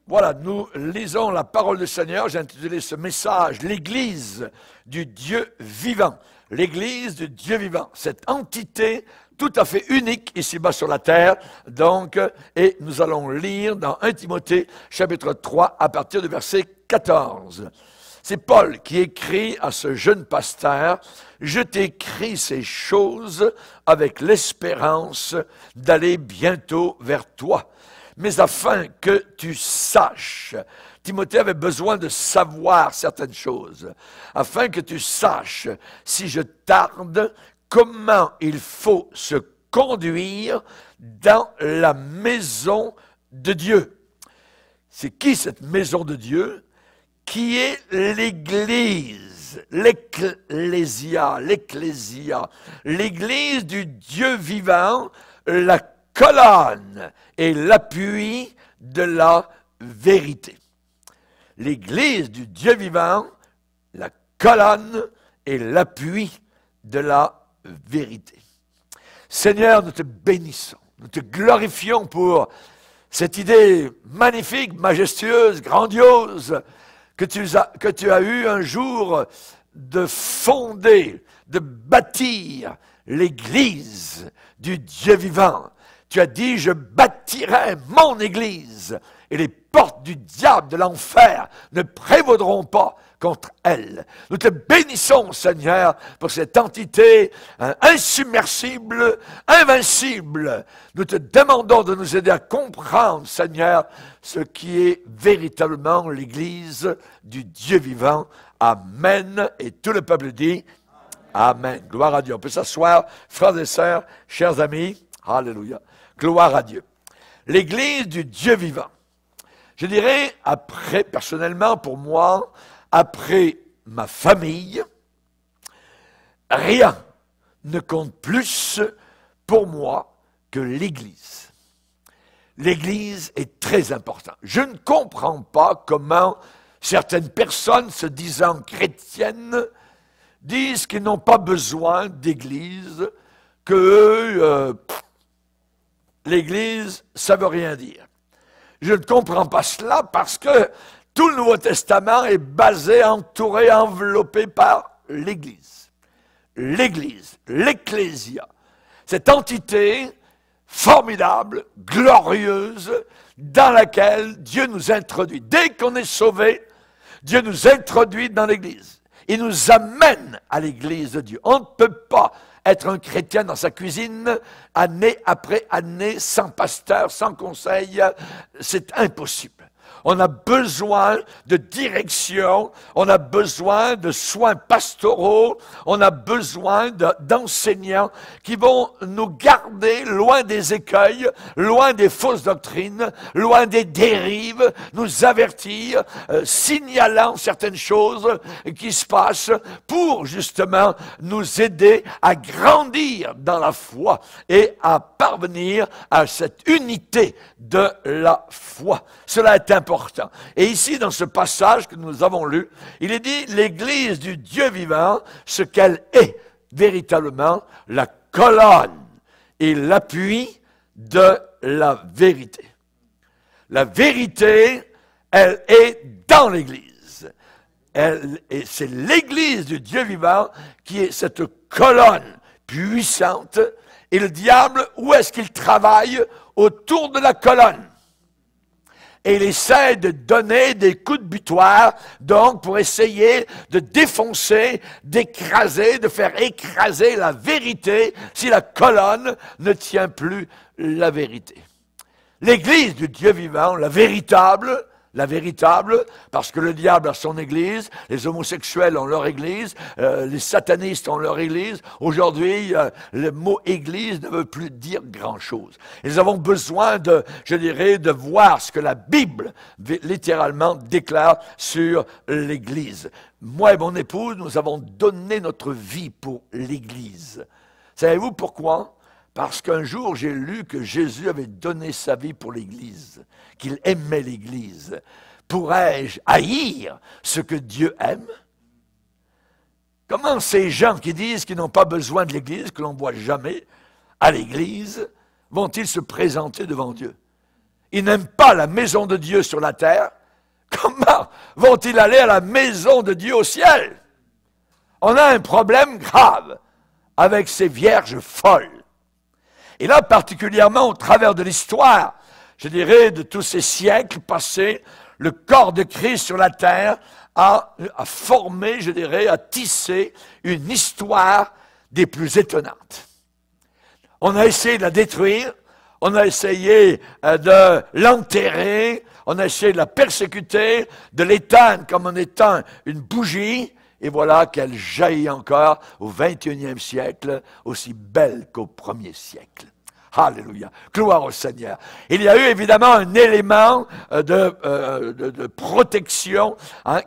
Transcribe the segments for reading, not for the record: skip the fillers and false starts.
Voilà, nous lisons la parole du Seigneur. J'ai intitulé ce message « L'Église du Dieu vivant ». L'Église du Dieu vivant, cette entité tout à fait unique ici-bas sur la terre. Donc, et nous allons lire dans 1 Timothée, chapitre 3, à partir du verset 14. C'est Paul qui écrit à ce jeune pasteur « Je t'écris ces choses avec l'espérance d'aller bientôt vers toi. Mais afin que tu saches, Timothée avait besoin de savoir certaines choses, afin que tu saches, si je tarde, comment il faut se conduire dans la maison de Dieu. » C'est qui cette maison de Dieu? Qui est l'Église, l'Ecclésia, l'Église du Dieu vivant, la colonne et l'appui de la vérité. L'Église du Dieu vivant, la colonne et l'appui de la vérité. Seigneur, nous te bénissons, nous te glorifions pour cette idée magnifique, majestueuse, grandiose, que tu as eu un jour de fonder, de bâtir l'Église du Dieu vivant. Tu as dit, je bâtirai mon Église et les portes du diable, de l'enfer, ne prévaudront pas contre elle. Nous te bénissons, Seigneur, pour cette entité insubmersible, invincible. Nous te demandons de nous aider à comprendre, Seigneur, ce qui est véritablement l'Église du Dieu vivant. Amen. Et tout le peuple dit Amen. Gloire à Dieu. On peut s'asseoir, frères et sœurs, chers amis. Alléluia. Gloire à Dieu. L'Église du Dieu vivant. Je dirais, après, personnellement, pour moi, après ma famille, rien ne compte plus pour moi que l'Église. L'Église est très importante. Je ne comprends pas comment certaines personnes se disant chrétiennes disent qu'ils n'ont pas besoin d'Église, que l'Église, ça ne veut rien dire. Je ne comprends pas cela parce que tout le Nouveau Testament est basé, entouré, enveloppé par l'Église. L'Église, l'Ecclésia, cette entité formidable, glorieuse, dans laquelle Dieu nous introduit. Dès qu'on est sauvé, Dieu nous introduit dans l'Église. Il nous amène à l'Église de Dieu. On ne peut pas être un chrétien dans sa cuisine, année après année, sans pasteur, sans conseil, c'est impossible. On a besoin de direction, on a besoin de soins pastoraux, on a besoin d'enseignants qui vont nous garder loin des écueils, loin des fausses doctrines, loin des dérives, nous avertir, signalant certaines choses qui se passent pour justement nous aider à grandir dans la foi et à parvenir à cette unité de la foi. Cela est important. Et ici, dans ce passage que nous avons lu, il est dit, l'Église du Dieu vivant, ce qu'elle est véritablement, la colonne et l'appui de la vérité. La vérité, elle est dans l'Église. Et c'est l'Église du Dieu vivant qui est cette colonne puissante. Et le diable, où est-ce qu'il travaille? Autour de la colonne. Et il essaie de donner des coups de butoir, donc pour essayer de défoncer, d'écraser, de faire écraser la vérité si la colonne ne tient plus la vérité. L'Église du Dieu vivant, la véritable, parce que le diable a son église, les homosexuels ont leur église, les satanistes ont leur église. Aujourd'hui, le mot église ne veut plus dire grand-chose. Nous avons besoin de voir ce que la Bible, littéralement, déclare sur l'église. Moi et mon épouse, nous avons donné notre vie pour l'église. Savez-vous pourquoi? Parce qu'un jour, j'ai lu que Jésus avait donné sa vie pour l'Église, qu'il aimait l'Église. Pourrais-je haïr ce que Dieu aime? Comment ces gens qui disent qu'ils n'ont pas besoin de l'Église, que l'on ne voit jamais à l'Église, vont-ils se présenter devant Dieu? ils n'aiment pas la maison de Dieu sur la terre, comment vont-ils aller à la maison de Dieu au ciel? On a un problème grave avec ces vierges folles. Et là, particulièrement au travers de l'histoire, je dirais, de tous ces siècles passés, le corps de Christ sur la terre a formé, je dirais, a tissé une histoire des plus étonnantes. On a essayé de la détruire, on a essayé de l'enterrer, on a essayé de la persécuter, de l'éteindre comme en étant une bougie, et voilà qu'elle jaillit encore au XXIe siècle, aussi belle qu'au 1er siècle. Alléluia. Gloire au Seigneur. Il y a eu évidemment un élément de protection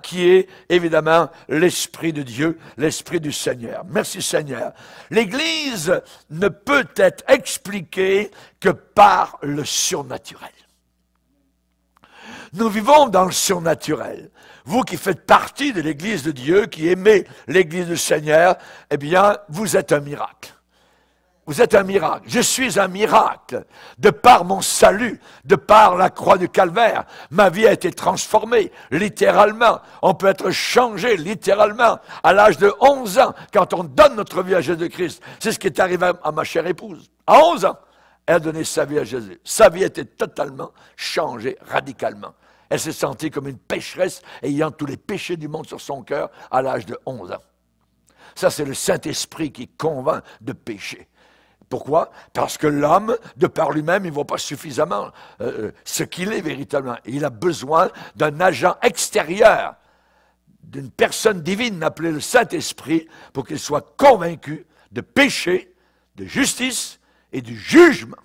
qui est évidemment l'Esprit de Dieu, l'Esprit du Seigneur. Merci Seigneur. L'Église ne peut être expliquée que par le surnaturel. Nous vivons dans le surnaturel. Vous qui faites partie de l'Église de Dieu, qui aimez l'Église du Seigneur, eh bien, vous êtes un miracle. Vous êtes un miracle. Je suis un miracle. De par mon salut, de par la croix du calvaire, ma vie a été transformée, littéralement. On peut être changé, littéralement, à l'âge de 11 ans, quand on donne notre vie à Jésus-Christ. C'est ce qui est arrivé à ma chère épouse. À 11 ans, elle a donné sa vie à Jésus. Sa vie a été totalement changée, radicalement. Elle s'est sentie comme une pécheresse, ayant tous les péchés du monde sur son cœur, à l'âge de 11 ans. Ça, c'est le Saint-Esprit qui convainc de pécher. Pourquoi? Parce que l'homme, de par lui-même, il ne voit pas suffisamment ce qu'il est véritablement. Il a besoin d'un agent extérieur, d'une personne divine appelée le Saint-Esprit, pour qu'il soit convaincu de péché, de justice et du jugement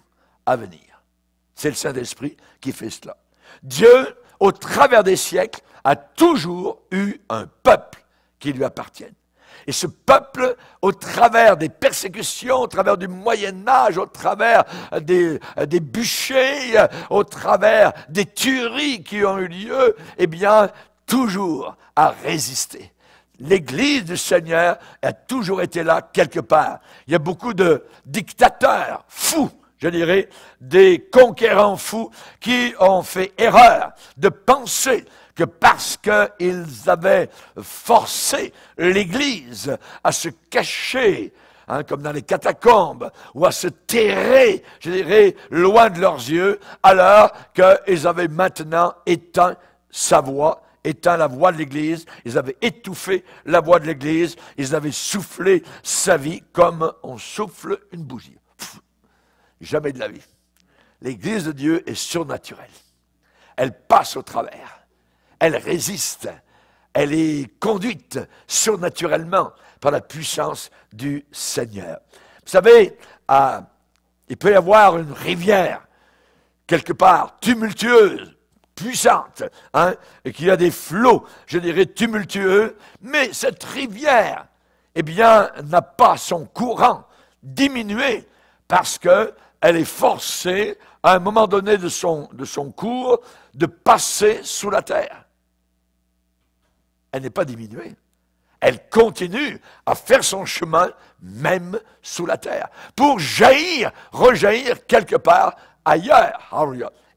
à venir. C'est le Saint-Esprit qui fait cela. Dieu, au travers des siècles, a toujours eu un peuple qui lui appartienne. Et ce peuple, au travers des persécutions, au travers du Moyen-Âge, au travers des bûchers, au travers des tueries qui ont eu lieu, eh bien, toujours a résisté. L'Église du Seigneur a toujours été là quelque part. Il y a beaucoup de dictateurs fous, je dirais, des conquérants fous qui ont fait erreur de penser que parce qu'ils avaient forcé l'Église à se cacher, comme dans les catacombes, ou à se terrer, je dirais, loin de leurs yeux, alors qu'ils avaient maintenant éteint sa voix, éteint la voix de l'Église, ils avaient étouffé la voix de l'Église, ils avaient soufflé sa vie comme on souffle une bougie. Pff, jamais de la vie. L'Église de Dieu est surnaturelle. Elle passe au travers. Elle résiste, elle est conduite surnaturellement par la puissance du Seigneur. Vous savez, il peut y avoir une rivière, quelque part, tumultueuse, puissante, et qu'il y a des flots, je dirais, tumultueux, mais cette rivière, eh bien, n'a pas son courant diminué parce qu'elle est forcée, à un moment donné de son cours, de passer sous la terre. Elle n'est pas diminuée. Elle continue à faire son chemin, même sous la terre, pour jaillir, rejaillir quelque part ailleurs.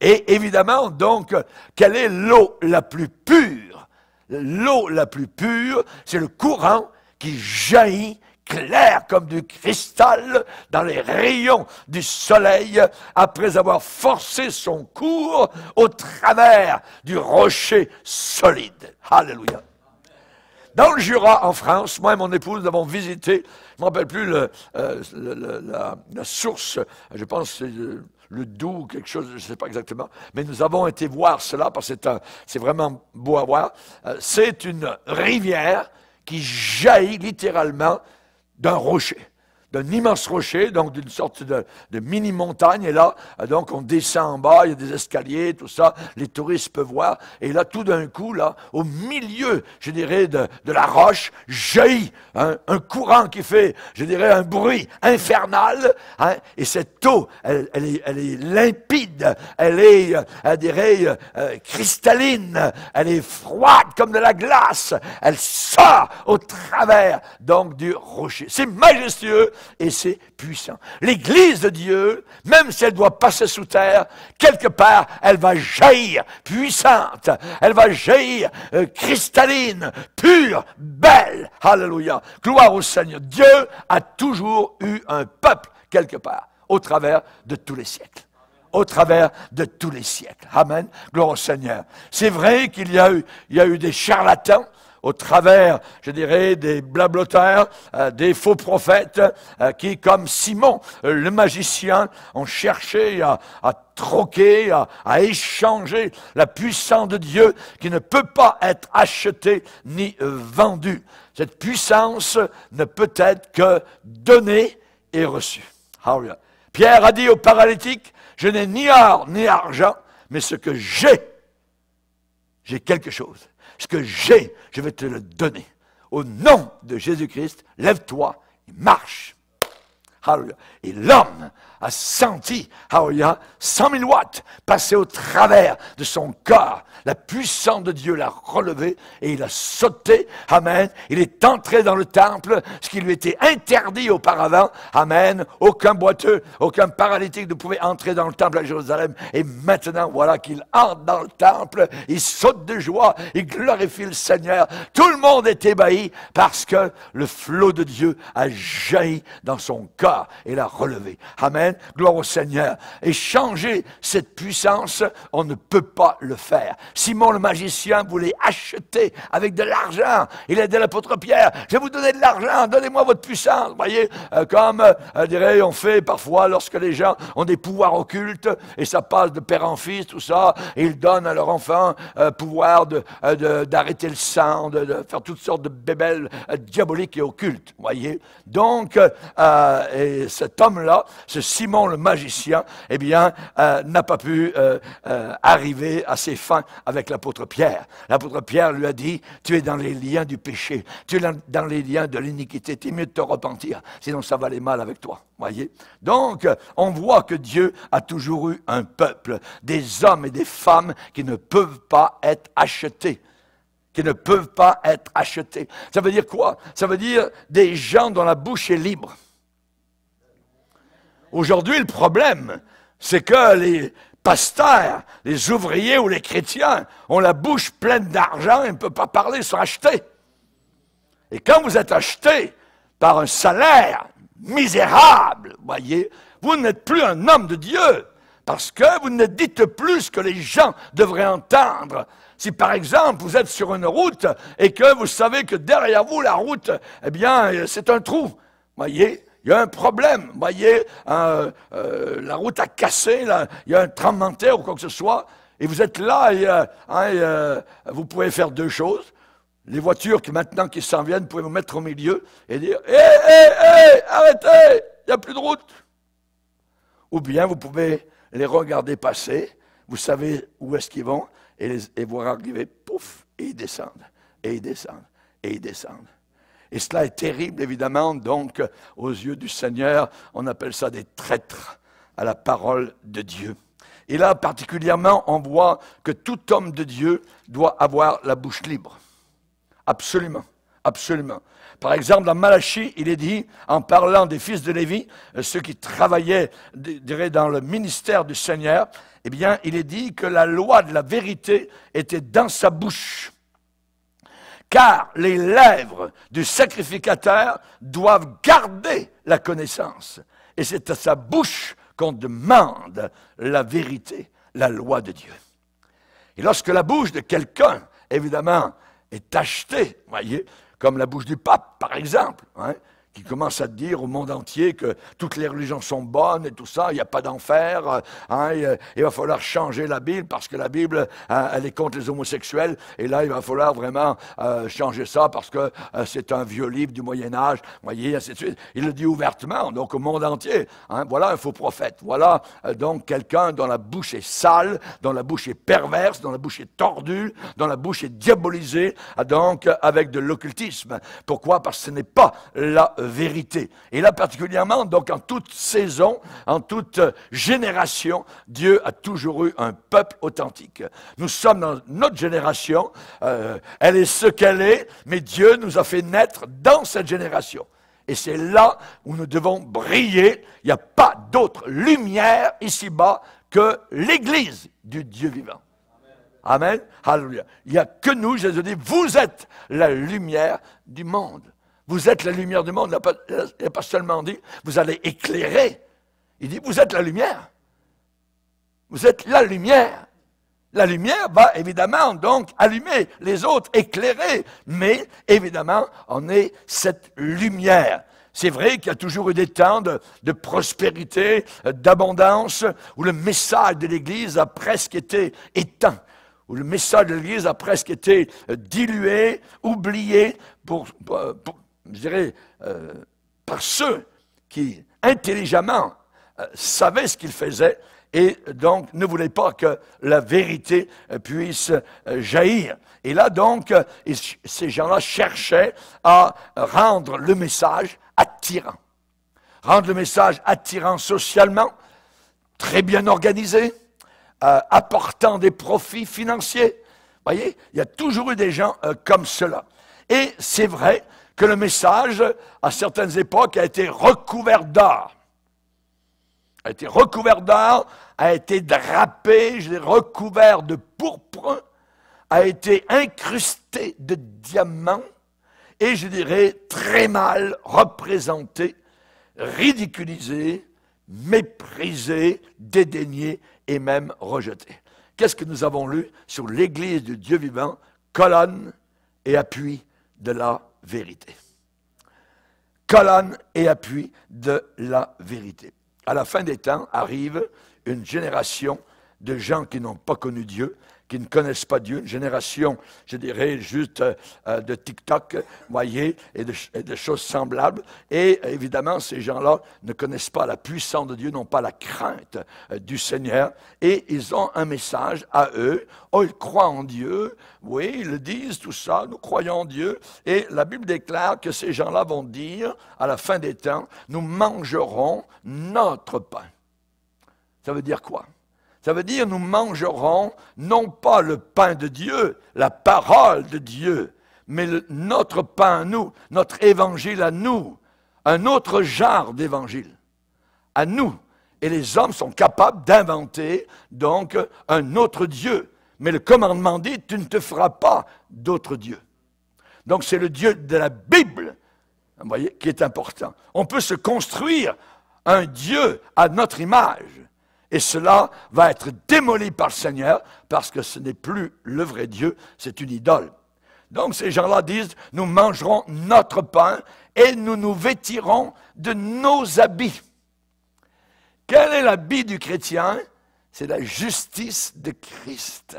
Et évidemment, donc, quelle est l'eau la plus pure? L'eau la plus pure, c'est le courant qui jaillit clair comme du cristal dans les rayons du soleil après avoir forcé son cours au travers du rocher solide. Alléluia. Dans le Jura, en France, moi et mon épouse, nous avons visité, je ne me rappelle plus la source, je pense que c'est le Doubs, quelque chose, je ne sais pas exactement, mais nous avons été voir cela parce que c'est vraiment beau à voir. C'est une rivière qui jaillit littéralement d'un rocher, d'un immense rocher, donc d'une sorte de mini-montagne. Et là, donc, on descend en bas, il y a des escaliers, tout ça, les touristes peuvent voir. Et là, tout d'un coup, là, au milieu, je dirais, de la roche, jaillit un courant qui fait, je dirais, un bruit infernal. Et cette eau, elle est limpide, elle est, je dirais, cristalline, elle est froide comme de la glace. Elle sort au travers, donc, du rocher. C'est majestueux. et c'est puissant. L'Église de Dieu, même si elle doit passer sous terre, quelque part, elle va jaillir puissante, elle va jaillir cristalline, pure, belle. Alléluia. Gloire au Seigneur. Dieu a toujours eu un peuple quelque part, au travers de tous les siècles. Au travers de tous les siècles. Amen. Gloire au Seigneur. C'est vrai qu'il y a eu des charlatans, au travers, je dirais, des blablateurs, des faux prophètes, qui, comme Simon, le magicien, ont cherché à troquer, à échanger la puissance de Dieu qui ne peut pas être achetée ni vendue. Cette puissance ne peut être que donnée et reçue. Alléluia. Pierre a dit au paralytique, je n'ai ni or ni argent, mais ce que j'ai quelque chose. Ce que j'ai, je vais te le donner. Au nom de Jésus-Christ, lève-toi et marche. Alléluia. Et l'homme a senti, alléluia, 100 000 watts passer au travers de son corps. La puissance de Dieu l'a relevé et il a sauté. Amen. Il est entré dans le temple, ce qui lui était interdit auparavant. Amen. Aucun boiteux, aucun paralytique ne pouvait entrer dans le temple à Jérusalem. Et maintenant, voilà qu'il entre dans le temple. Il saute de joie. Il glorifie le Seigneur. Tout le monde est ébahi parce que le flot de Dieu a jailli dans son corps et l'a relevé. Amen. Gloire au Seigneur. Et changer cette puissance, on ne peut pas le faire. Simon le magicien voulait acheter avec de l'argent. Il a dit à l'apôtre Pierre, je vais vous donner de l'argent, donnez-moi votre puissance. Vous voyez, comme on fait parfois lorsque les gens ont des pouvoirs occultes, et ça passe de père en fils, tout ça, et ils donnent à leur enfant pouvoir d'arrêter le sang, de faire toutes sortes de bébelles diaboliques et occultes. Vous voyez. Donc, et cet homme-là, ce Simon le magicien, eh bien, n'a pas pu arriver à ses fins avec l'apôtre Pierre. L'apôtre Pierre lui a dit, tu es dans les liens du péché, tu es dans les liens de l'iniquité, tu es mieux de te repentir, sinon ça va aller mal avec toi. Voyez. Donc, on voit que Dieu a toujours eu un peuple, des hommes et des femmes qui ne peuvent pas être achetés. Qui ne peuvent pas être achetés. Ça veut dire quoi? Ça veut dire des gens dont la bouche est libre. Aujourd'hui, le problème, c'est que les pasteurs, les ouvriers ou les chrétiens ont la bouche pleine d'argent et ne peuvent pas parler, ils sont achetés. Et quand vous êtes acheté par un salaire misérable, voyez, vous n'êtes plus un homme de Dieu, parce que vous ne dites plus ce que les gens devraient entendre. Si par exemple, vous êtes sur une route et que vous savez que derrière vous, la route, eh bien, c'est un trou, voyez. Il y a un problème, vous voyez, la route a cassé, là, il y a un tremblement de terre ou quoi que ce soit, et vous êtes là et vous pouvez faire deux choses. Les voitures maintenant qui s'en viennent, vous pouvez vous mettre au milieu et dire « Hé, arrêtez, il n'y a plus de route !» Ou bien vous pouvez les regarder passer, vous savez où est-ce qu'ils vont, et vous arrivez, pouf, et ils descendent, et ils descendent, et ils descendent. Et cela est terrible, évidemment, donc, aux yeux du Seigneur, on appelle ça des traîtres à la parole de Dieu. Et là, particulièrement, on voit que tout homme de Dieu doit avoir la bouche libre. Absolument, absolument. Par exemple, dans Malachie, il est dit, en parlant des fils de Lévi, ceux qui travaillaient, je dirais, dans le ministère du Seigneur, eh bien, il est dit que la loi de la vérité était dans sa bouche. Car les lèvres du sacrificateur doivent garder la connaissance. Et c'est à sa bouche qu'on demande la vérité, la loi de Dieu. Et lorsque la bouche de quelqu'un, évidemment, est achetée, voyez, comme la bouche du pape, par exemple, hein, qui commence à dire au monde entier que toutes les religions sont bonnes et tout ça, il n'y a pas d'enfer, hein, il va falloir changer la Bible parce que la Bible, hein, elle est contre les homosexuels, et là, il va falloir vraiment changer ça parce que c'est un vieux livre du Moyen-Âge, voyez, ainsi de suite. Il le dit ouvertement, donc au monde entier. Hein, voilà un faux prophète, voilà donc quelqu'un dont la bouche est sale, dont la bouche est perverse, dont la bouche est tordue, dont la bouche est diabolisée, donc avec de l'occultisme. Pourquoi? Parce que ce n'est pas la vérité. Et là particulièrement, donc en toute saison, en toute génération, Dieu a toujours eu un peuple authentique. Nous sommes dans notre génération, elle est ce qu'elle est, mais Dieu nous a fait naître dans cette génération. Et c'est là où nous devons briller. Il n'y a pas d'autre lumière ici-bas que l'Église du Dieu vivant. Amen. Alléluia. Il n'y a que nous, Jésus dit, vous êtes la lumière du monde. Vous êtes la lumière du monde. Il n'a pas seulement dit, vous allez éclairer. Il dit, vous êtes la lumière. Vous êtes la lumière. La lumière va évidemment donc allumer les autres, éclairer. Mais évidemment, on est cette lumière. C'est vrai qu'il y a toujours eu des temps de prospérité, d'abondance, où le message de l'Église a presque été éteint, où le message de l'Église a presque été dilué, oublié, je dirais, par ceux qui intelligemment savaient ce qu'ils faisaient et donc ne voulaient pas que la vérité puisse jaillir. Et là donc, ces gens-là cherchaient à rendre le message attirant. Rendre le message attirant socialement, très bien organisé, apportant des profits financiers. Vous voyez, il y a toujours eu des gens comme cela. Et c'est vrai que le message, à certaines époques, a été recouvert d'or. A été recouvert d'or, a été drapé, recouvert de pourpre, a été incrusté de diamants, et je dirais très mal représenté, ridiculisé, méprisé, dédaigné et même rejeté. Qu'est-ce que nous avons lu sur l'Église du Dieu vivant, colonne et appui de la vérité. Colonne et appui de la vérité. À la fin des temps arrive une génération de gens qui n'ont pas connu Dieu, qui ne connaissent pas Dieu, une génération, je dirais, juste de TikTok, voyez, et de choses semblables. Et évidemment, ces gens-là ne connaissent pas la puissance de Dieu, n'ont pas la crainte du Seigneur, et ils ont un message à eux. Oh, ils croient en Dieu, oui, ils le disent, tout ça, nous croyons en Dieu. Et la Bible déclare que ces gens-là vont dire, à la fin des temps, nous mangerons notre pain. Ça veut dire quoi? Ça veut dire nous mangerons non pas le pain de Dieu, la parole de Dieu, mais notre pain à nous, notre évangile à nous, un autre genre d'évangile à nous. Et les hommes sont capables d'inventer donc un autre Dieu. Mais le commandement dit, tu ne te feras pas d'autre Dieu. Donc c'est le Dieu de la Bible, vous voyez, qui est important. On peut se construire un Dieu à notre image. Et cela va être démoli par le Seigneur parce que ce n'est plus le vrai Dieu, c'est une idole. Donc ces gens-là disent, nous mangerons notre pain et nous nous vêtirons de nos habits. Quel est l'habit du chrétien? C'est la justice de Christ.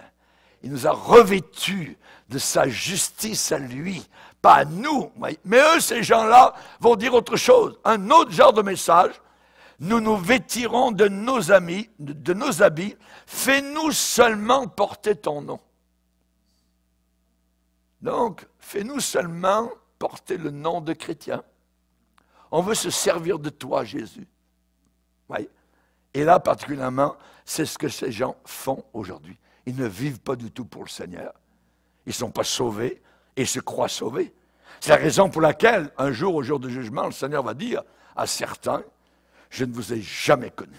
Il nous a revêtus de sa justice à lui, pas à nous. Mais eux, ces gens-là, vont dire autre chose, un autre genre de message. Nous nous vêtirons de nos habits, fais-nous seulement porter ton nom. Donc, fais-nous seulement porter le nom de chrétien. On veut se servir de toi, Jésus. Oui. Et là, particulièrement, c'est ce que ces gens font aujourd'hui. Ils ne vivent pas du tout pour le Seigneur. Ils ne sont pas sauvés et se croient sauvés. C'est la raison pour laquelle, un jour, au jour du jugement, le Seigneur va dire à certains, je ne vous ai jamais connu.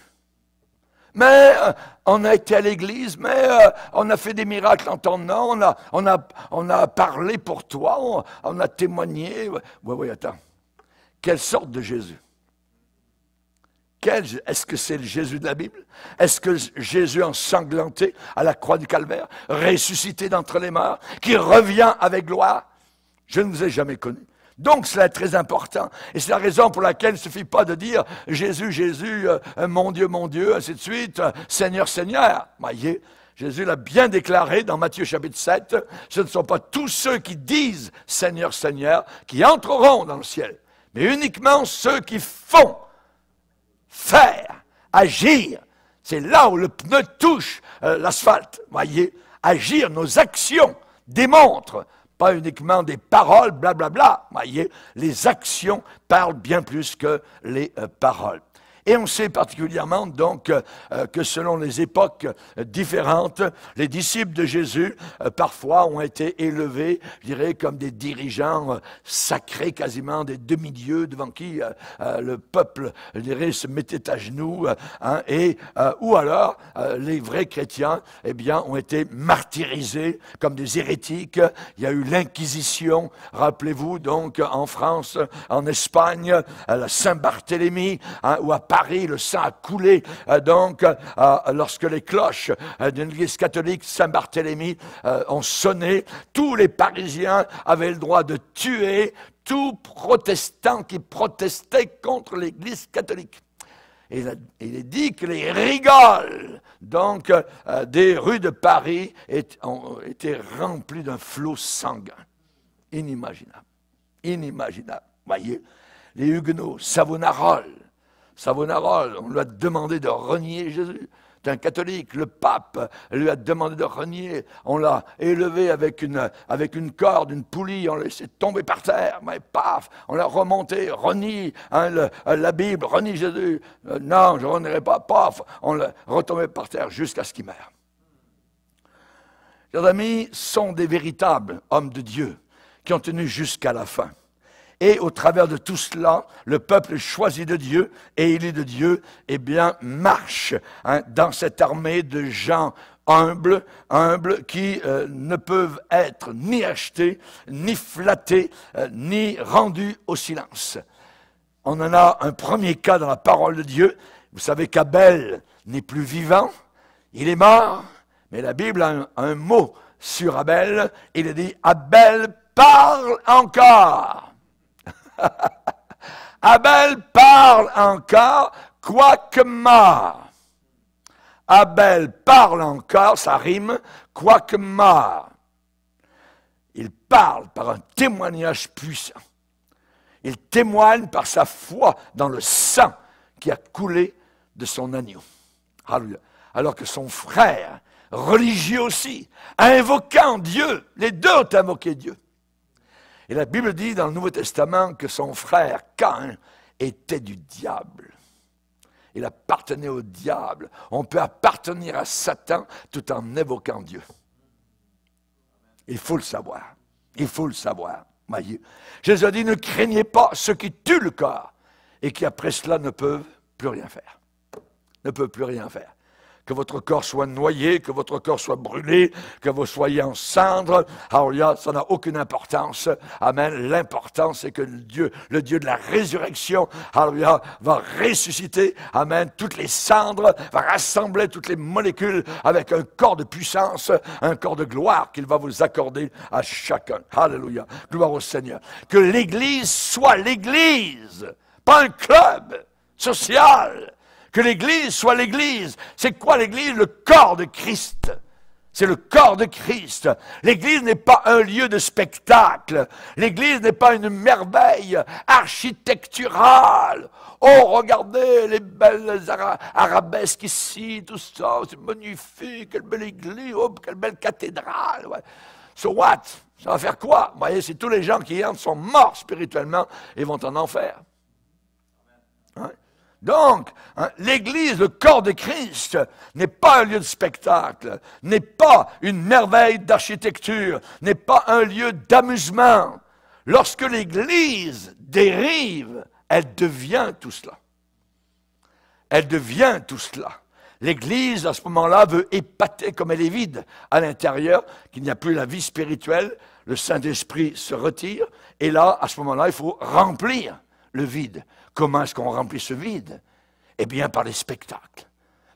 Mais on a été à l'église, mais on a fait des miracles en ton nom, on a parlé pour toi, on a témoigné. Oui, attends. Quelle sorte de Jésus? Est-ce que c'est le Jésus de la Bible? Est-ce que Jésus ensanglanté à la croix du Calvaire, ressuscité d'entre les morts, qui revient avec gloire? Je ne vous ai jamais connu. Donc, cela est très important. Et c'est la raison pour laquelle il ne suffit pas de dire « Jésus, Jésus, mon Dieu, ainsi de suite, Seigneur, Seigneur ». Voyez, Jésus l'a bien déclaré dans Matthieu chapitre 7, ce ne sont pas tous ceux qui disent « Seigneur, Seigneur » qui entreront dans le ciel, mais uniquement ceux qui font, faire, agir. C'est là où le pneu touche l'asphalte. Voyez, agir, nos actions démontrent. Pas uniquement des paroles, blablabla. Voyez, les actions parlent bien plus que les paroles. Et on sait particulièrement donc que selon les époques différentes, les disciples de Jésus parfois ont été élevés, je dirais, comme des dirigeants sacrés, quasiment des demi-dieux devant qui le peuple, je dirais, se mettait à genoux, hein, ou alors les vrais chrétiens, eh bien, ont été martyrisés comme des hérétiques. Il y a eu l'Inquisition, rappelez-vous, donc en France, en Espagne, la Saint-Barthélemy, hein, où à Paris, le sang a coulé, lorsque les cloches d'une église catholique, Saint-Barthélemy, ont sonné, tous les Parisiens avaient le droit de tuer tout protestant qui protestait contre l'église catholique. Et il est dit que les rigoles, donc, des rues de Paris ont été remplies d'un flot sanguin. Inimaginable. Inimaginable. Voyez, les Huguenots, Savonarola, on lui a demandé de renier Jésus. C'est un catholique, le pape lui a demandé de renier. On l'a élevé avec une corde, une poulie, on l'a laissé tomber par terre. Mais paf, on l'a remonté, renie la Bible, renie Jésus. Non, je ne renierai pas, paf, on l'a retombé par terre jusqu'à ce qu'il meure. Chers amis, sont des véritables hommes de Dieu qui ont tenu jusqu'à la fin. Et au travers de tout cela, le peuple choisi de Dieu et élu de Dieu, eh bien, marche dans cette armée de gens humbles qui ne peuvent être ni achetés, ni flattés, ni rendus au silence. On en a un premier cas dans la parole de Dieu. Vous savez qu'Abel n'est plus vivant, il est mort, mais la Bible a un mot sur Abel. Il dit « Abel parle encore ». Abel parle encore, quoique mort. Abel parle encore, ça rime, quoique mort. Il parle par un témoignage puissant. Il témoigne par sa foi dans le sang qui a coulé de son agneau. Alléluia. Alors que son frère, religieux aussi, invoquant Dieu, les deux ont invoqué Dieu. Et la Bible dit dans le Nouveau Testament que son frère Caïn était du diable. Il appartenait au diable. On peut appartenir à Satan tout en évoquant Dieu. Il faut le savoir. Il faut le savoir. Voyez. Jésus a dit, ne craignez pas ceux qui tuent le corps et qui après cela ne peuvent plus rien faire. Ne peuvent plus rien faire. Que votre corps soit noyé, que votre corps soit brûlé, que vous soyez en cendres. Alléluia, ça n'a aucune importance. Amen. L'important, c'est que le Dieu de la résurrection, alléluia, va ressusciter, amen, toutes les cendres, va rassembler toutes les molécules avec un corps de puissance, un corps de gloire qu'il va vous accorder à chacun. Alléluia. Gloire au Seigneur. Que l'Église soit l'Église, pas un club social. Que l'Église soit l'Église. C'est quoi l'Église? Le corps de Christ. C'est le corps de Christ. L'Église n'est pas un lieu de spectacle. L'Église n'est pas une merveille architecturale. Oh, regardez les belles arabesques ici, tout ça, c'est magnifique, quelle belle église, oh, quelle belle cathédrale. Ouais. So what? Ça va faire quoi? Vous voyez, c'est tous les gens qui entrent sont morts spirituellement et vont en enfer. Hein? Donc, hein, l'Église, le corps de Christ, n'est pas un lieu de spectacle, n'est pas une merveille d'architecture, n'est pas un lieu d'amusement. Lorsque l'Église dérive, elle devient tout cela. Elle devient tout cela. L'Église, à ce moment-là, veut épater comme elle est vide à l'intérieur, qu'il n'y a plus la vie spirituelle, le Saint-Esprit se retire, et là, à ce moment-là, il faut remplir le vide. Comment est-ce qu'on remplit ce vide? Eh bien, par les spectacles,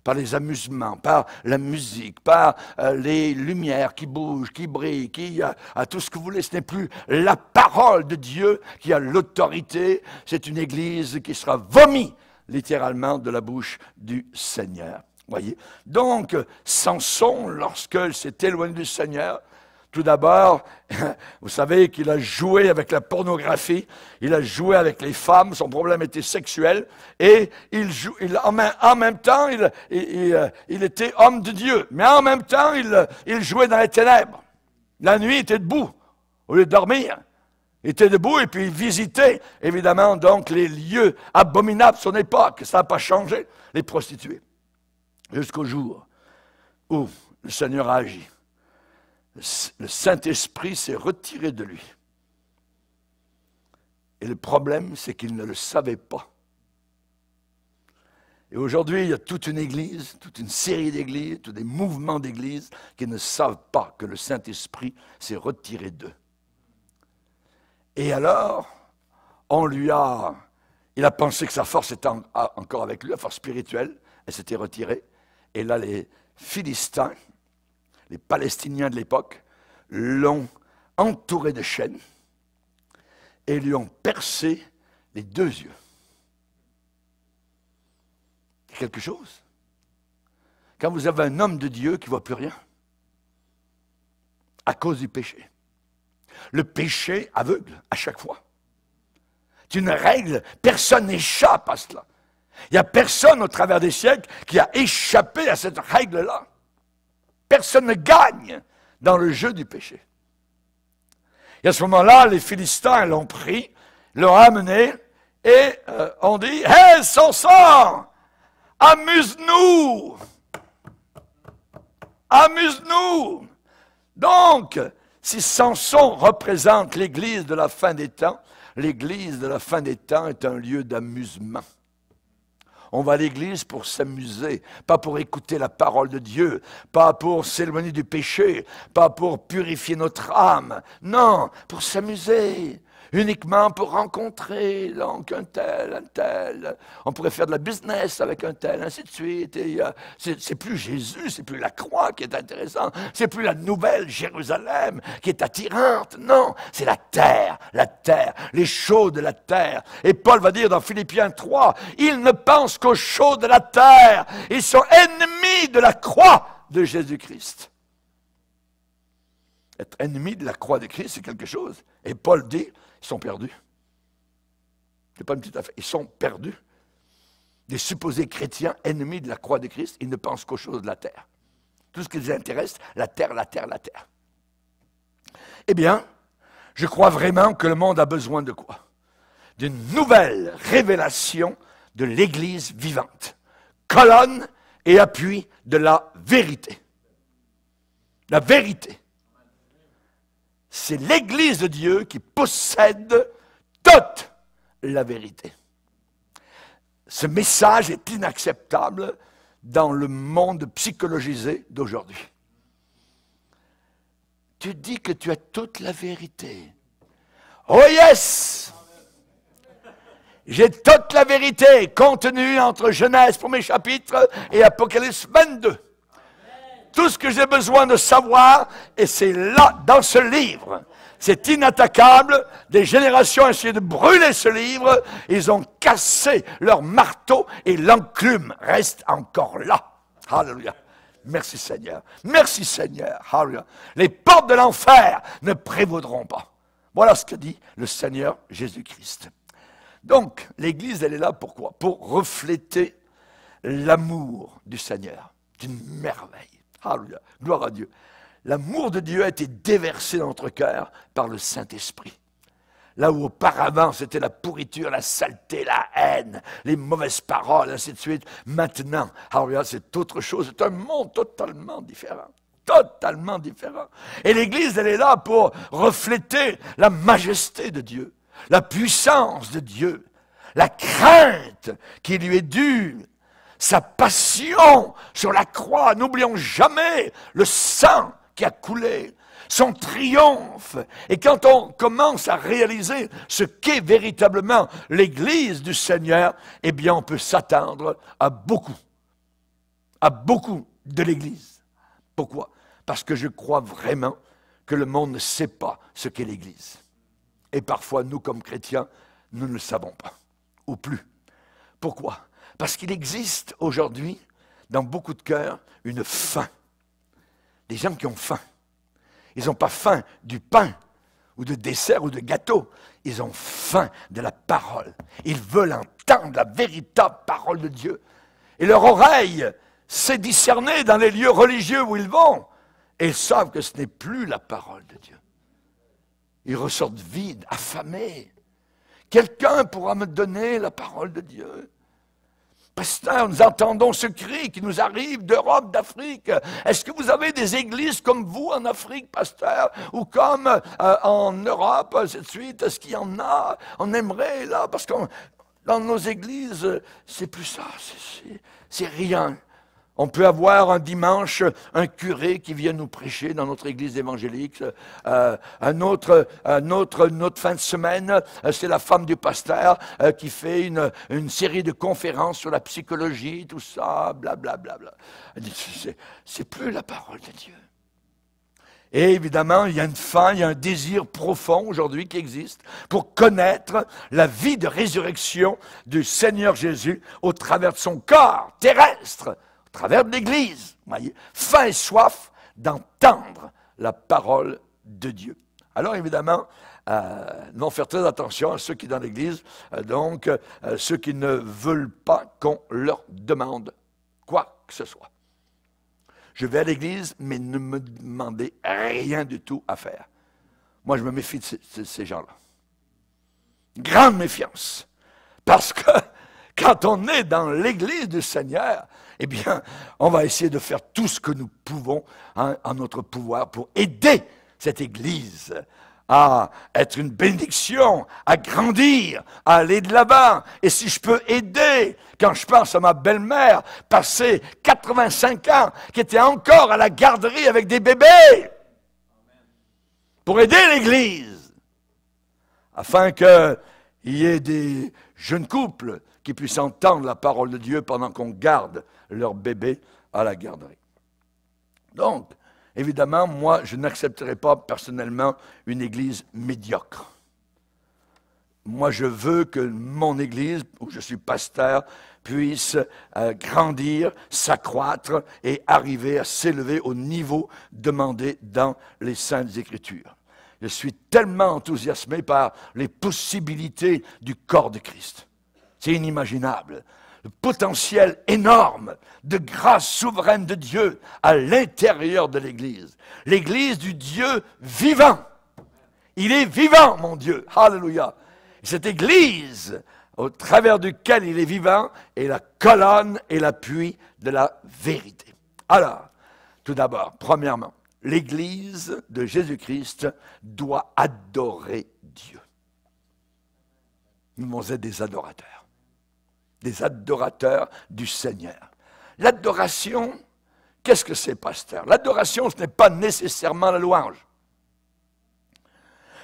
par les amusements, par la musique, par les lumières qui bougent, qui brillent, tout ce que vous voulez. Ce n'est plus la parole de Dieu qui a l'autorité. C'est une Église qui sera vomie, littéralement, de la bouche du Seigneur. Voyez. Donc, Samson, lorsqu'il s'est éloigné du Seigneur, tout d'abord, vous savez qu'il a joué avec la pornographie, il a joué avec les femmes, son problème était sexuel, et en même temps, il était homme de Dieu, mais en même temps, il jouait dans les ténèbres. La nuit, il était debout, au lieu de dormir. Il était debout et puis il visitait, évidemment, donc les lieux abominables de son époque. Ça n'a pas changé, les prostituées. Jusqu'au jour où le Seigneur a agi. Le Saint-Esprit s'est retiré de lui. Et le problème, c'est qu'il ne le savait pas. Et aujourd'hui, il y a toute une église, toute une série d'églises, tous des mouvements d'églises qui ne savent pas que le Saint-Esprit s'est retiré d'eux. Et alors, il a pensé que sa force était encore avec lui, la force spirituelle, elle s'était retirée. Et là, les Philistins, les Palestiniens de l'époque, l'ont entouré de chaînes et lui ont percé les 2 yeux. C'est quelque chose. Quand vous avez un homme de Dieu qui ne voit plus rien, à cause du péché. Le péché aveugle à chaque fois. C'est une règle, personne n'échappe à cela. Il n'y a personne au travers des siècles qui a échappé à cette règle-là. Personne ne gagne dans le jeu du péché. Et à ce moment-là, les Philistins l'ont pris, l'ont amené, et on dit « Hé, Samson, amuse-nous! Amuse-nous! » Donc, si Samson représente l'Église de la fin des temps, l'Église de la fin des temps est un lieu d'amusement. On va à l'église pour s'amuser, pas pour écouter la parole de Dieu, pas pour s'éloigner du péché, pas pour purifier notre âme. Non, pour s'amuser, uniquement pour rencontrer donc un tel. On pourrait faire de la business avec un tel, ainsi de suite. C'est plus Jésus, c'est plus la croix qui est intéressant, c'est plus la nouvelle Jérusalem qui est attirante. Non, c'est la terre, les choses de la terre. Et Paul va dire dans Philippiens 3, ils ne pensent qu'aux choses de la terre. Ils sont ennemis de la croix de Jésus-Christ. Être ennemi de la croix de Christ, c'est quelque chose. Et Paul dit, ils sont perdus. Ce n'est pas une petite affaire. Ils sont perdus. Des supposés chrétiens ennemis de la croix de Christ, ils ne pensent qu'aux choses de la terre. Tout ce qui les intéresse, la terre. Eh bien, je crois vraiment que le monde a besoin de quoi? D'une nouvelle révélation de l'Église vivante. Colonne et appui de la vérité. La vérité. C'est l'Église de Dieu qui possède toute la vérité. Ce message est inacceptable dans le monde psychologisé d'aujourd'hui. Tu dis que tu as toute la vérité. Oh yes! J'ai toute la vérité contenue entre Genèse, premier chapitre, et Apocalypse 22. Tout ce que j'ai besoin de savoir, et c'est là, dans ce livre. C'est inattaquable. Des générations ont essayé de brûler ce livre. Ils ont cassé leur marteau et l'enclume reste encore là. Alléluia. Merci Seigneur. Merci Seigneur. Alléluia. Les portes de l'enfer ne prévaudront pas. Voilà ce que dit le Seigneur Jésus-Christ. Donc, l'Église, elle est là pourquoi? Pour refléter l'amour du Seigneur. C'est une merveille. Alléluia. Gloire à Dieu. L'amour de Dieu a été déversé dans notre cœur par le Saint-Esprit. Là où auparavant c'était la pourriture, la saleté, la haine, les mauvaises paroles, ainsi de suite. Maintenant, alléluia, c'est autre chose. C'est un monde totalement différent. Totalement différent. Et l'Église, elle est là pour refléter la majesté de Dieu, la puissance de Dieu, la crainte qui lui est due, sa passion sur la croix. N'oublions jamais le sang qui a coulé, son triomphe. Et quand on commence à réaliser ce qu'est véritablement l'Église du Seigneur, eh bien on peut s'attendre à beaucoup de l'Église. Pourquoi? Parce que je crois vraiment que le monde ne sait pas ce qu'est l'Église. Et parfois, nous comme chrétiens, nous ne le savons pas, ou plus. Pourquoi? Parce qu'il existe aujourd'hui, dans beaucoup de cœurs, une faim. Des gens qui ont faim. Ils n'ont pas faim du pain, ou de dessert, ou de gâteau. Ils ont faim de la parole. Ils veulent entendre la véritable parole de Dieu. Et leur oreille sait discerner dans les lieux religieux où ils vont. Et ils savent que ce n'est plus la parole de Dieu. Ils ressortent vides, affamés. Quelqu'un pourra me donner la parole de Dieu? Pasteur, nous entendons ce cri qui nous arrive d'Europe, d'Afrique. Est-ce que vous avez des églises comme vous en Afrique, pasteur, ou comme en Europe, ainsi de suite? Est-ce qu'il y en a? On aimerait, là, parce que dans nos églises, c'est plus ça, c'est rien. On peut avoir un dimanche un curé qui vient nous prêcher dans notre église évangélique. Une autre fin de semaine, c'est la femme du pasteur qui fait une série de conférences sur la psychologie, tout ça, blablabla. Bla, bla. C'est plus la parole de Dieu. Et évidemment, il y a une faim, il y a un désir profond aujourd'hui qui existe pour connaître la vie de résurrection du Seigneur Jésus au travers de son corps terrestre, au travers de l'Église, voyez, faim et soif d'entendre la parole de Dieu. Alors évidemment, nous allons faire très attention à ceux qui sont dans l'Église, ceux qui ne veulent pas qu'on leur demande quoi que ce soit. Je vais à l'Église, mais ne me demandez rien du tout à faire. Moi, je me méfie de ces gens-là. Grande méfiance. Parce que quand on est dans l'Église du Seigneur, eh bien, on va essayer de faire tout ce que nous pouvons en notre pouvoir pour aider cette Église à être une bénédiction, à grandir, à aller de l'avant. Et si je peux aider, quand je pense à ma belle-mère, passée 85 ans, qui était encore à la garderie avec des bébés, pour aider l'Église, afin qu'il y ait des jeunes couples qui puissent entendre la parole de Dieu pendant qu'on garde leur bébé à la garderie. Donc, évidemment, moi, je n'accepterai pas personnellement une église médiocre. Moi, je veux que mon église, où je suis pasteur, puisse grandir, s'accroître et arriver à s'élever au niveau demandé dans les Saintes Écritures. Je suis tellement enthousiasmé par les possibilités du corps de Christ. C'est inimaginable. Le potentiel énorme de grâce souveraine de Dieu à l'intérieur de l'Église. L'Église du Dieu vivant. Il est vivant, mon Dieu. Alléluia. Cette Église, au travers duquel il est vivant, est la colonne et l'appui de la vérité. Alors, tout d'abord, premièrement, l'Église de Jésus-Christ doit adorer Dieu. Nous devons être des adorateurs. Des adorateurs du Seigneur. L'adoration, qu'est-ce que c'est, pasteur? L'adoration, ce n'est pas nécessairement la louange.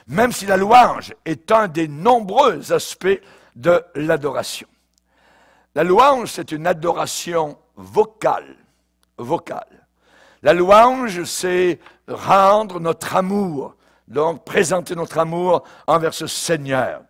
Même si la louange est un des nombreux aspects de l'adoration. La louange, c'est une adoration vocale. La louange, c'est rendre notre amour, donc présenter notre amour envers ce Seigneur.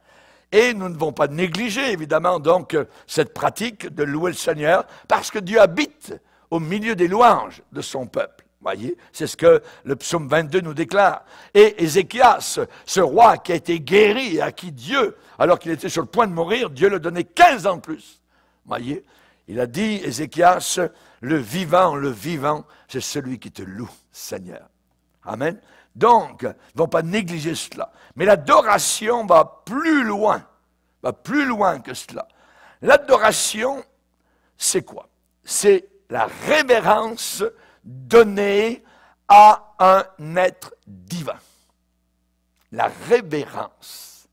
Et nous ne devons pas négliger, évidemment, donc, cette pratique de louer le Seigneur, parce que Dieu habite au milieu des louanges de son peuple. Voyez, c'est ce que le psaume 22 nous déclare. Et Ézéchias, ce roi qui a été guéri et à qui Dieu, alors qu'il était sur le point de mourir, Dieu le donnait 15 ans de plus. Voyez, il a dit, Ézéchias, le vivant, c'est celui qui te loue, Seigneur. Amen. Donc, ne vont pas négliger cela. Mais l'adoration va plus loin que cela. L'adoration, c'est quoi? C'est la révérence donnée à un être divin. La révérence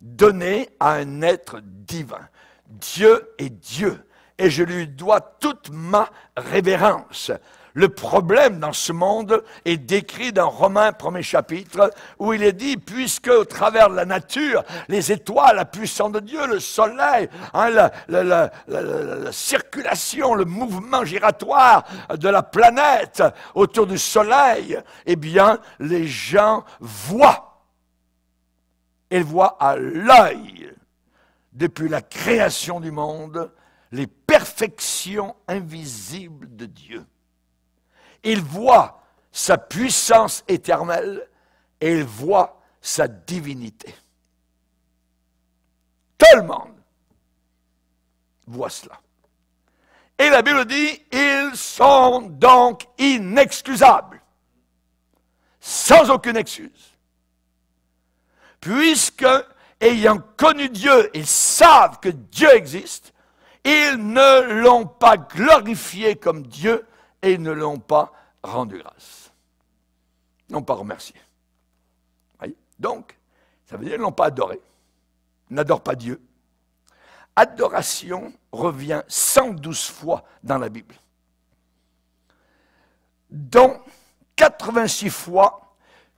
donnée à un être divin. Dieu est Dieu, et je lui dois toute ma révérence. Le problème dans ce monde est décrit dans Romains 1er chapitre, où il est dit, puisque au travers de la nature, les étoiles, la puissance de Dieu, le soleil, la circulation, le mouvement giratoire de la planète autour du soleil, eh bien, les gens voient. Ils voient à l'œil, depuis la création du monde, les perfections invisibles de Dieu. Il voit sa puissance éternelle et il voit sa divinité. Tout le monde voit cela. Et la Bible dit, ils sont donc inexcusables, sans aucune excuse. puisque, ayant connu Dieu, ils savent que Dieu existe, ils ne l'ont pas glorifié comme Dieu et ils ne l'ont pas rendu grâce. Ils n'ont pas remercié. Voyez? Donc, ça veut dire qu'ils ne l'ont pas adoré. Ils n'adorent pas Dieu. Adoration revient 112 fois dans la Bible, dont 86 fois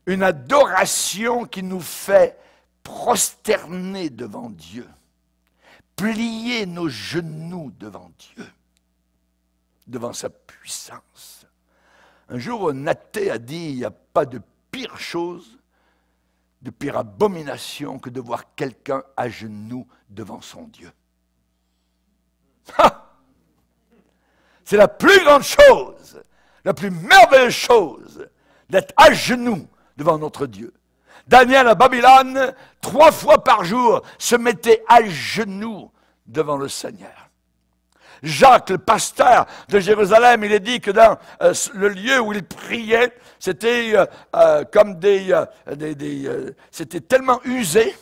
une adoration qui nous fait prosterner devant Dieu, plier nos genoux devant Dieu, devant sa puissance. Un jour, un athée a dit, il n'y a pas de pire chose, de pire abomination que de voir quelqu'un à genoux devant son Dieu. C'est la plus grande chose, la plus merveilleuse chose, d'être à genoux devant notre Dieu. Daniel à Babylone, 3 fois par jour, se mettait à genoux devant le Seigneur. Jacques, le pasteur de Jérusalem, il est dit que dans le lieu où il priait, c'était comme c'était tellement usé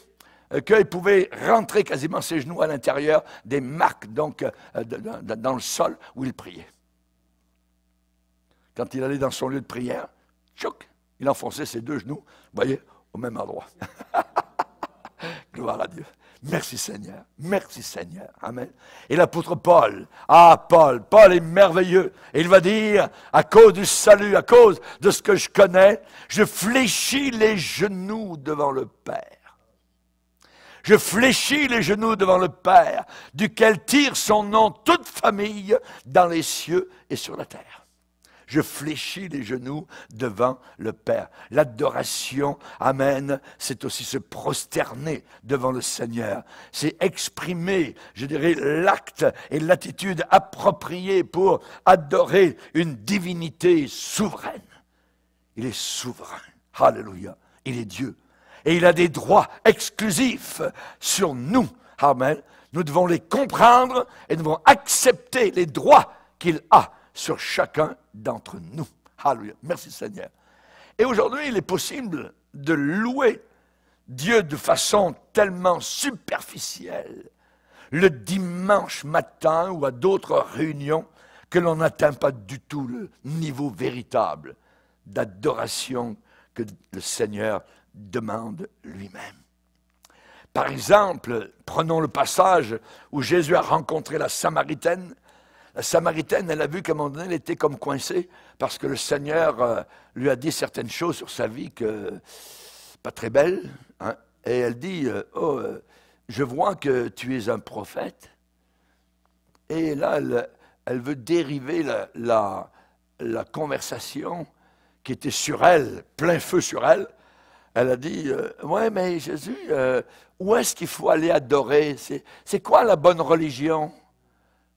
qu'il pouvait rentrer quasiment ses genoux à l'intérieur des marques donc dans le sol où il priait. Quand il allait dans son lieu de prière, tchouk, il enfonçait ses 2 genoux, vous voyez, au même endroit. Gloire à Dieu. Merci Seigneur, merci Seigneur, amen. Et l'apôtre Paul, Paul est merveilleux. Et il va dire, à cause du salut, à cause de ce que je connais, je fléchis les genoux devant le Père. Je fléchis les genoux devant le Père, duquel tire son nom toute famille dans les cieux et sur la terre. Je fléchis les genoux devant le Père. L'adoration, amen, c'est aussi se prosterner devant le Seigneur. C'est exprimer, je dirais, l'acte et l'attitude appropriée pour adorer une divinité souveraine. Il est souverain. Alléluia. Il est Dieu. Et il a des droits exclusifs sur nous. Amen. Nous devons les comprendre et nous devons accepter les droits qu'il a sur chacun d'entre nous. Alléluia. Merci Seigneur. Et aujourd'hui, il est possible de louer Dieu de façon tellement superficielle le dimanche matin ou à d'autres réunions que l'on n'atteint pas du tout le niveau véritable d'adoration que le Seigneur demande lui-même. Par exemple, prenons le passage où Jésus a rencontré la Samaritaine. La Samaritaine, elle a vu qu'à un moment donné, elle était comme coincée parce que le Seigneur lui a dit certaines choses sur sa vie que pas très belles. Hein? Et elle dit, je vois que tu es un prophète. Et là, elle veut dériver la conversation qui était sur elle, plein feu sur elle. Elle a dit, ouais, mais Jésus, où est-ce qu'il faut aller adorer? C'est quoi la bonne religion?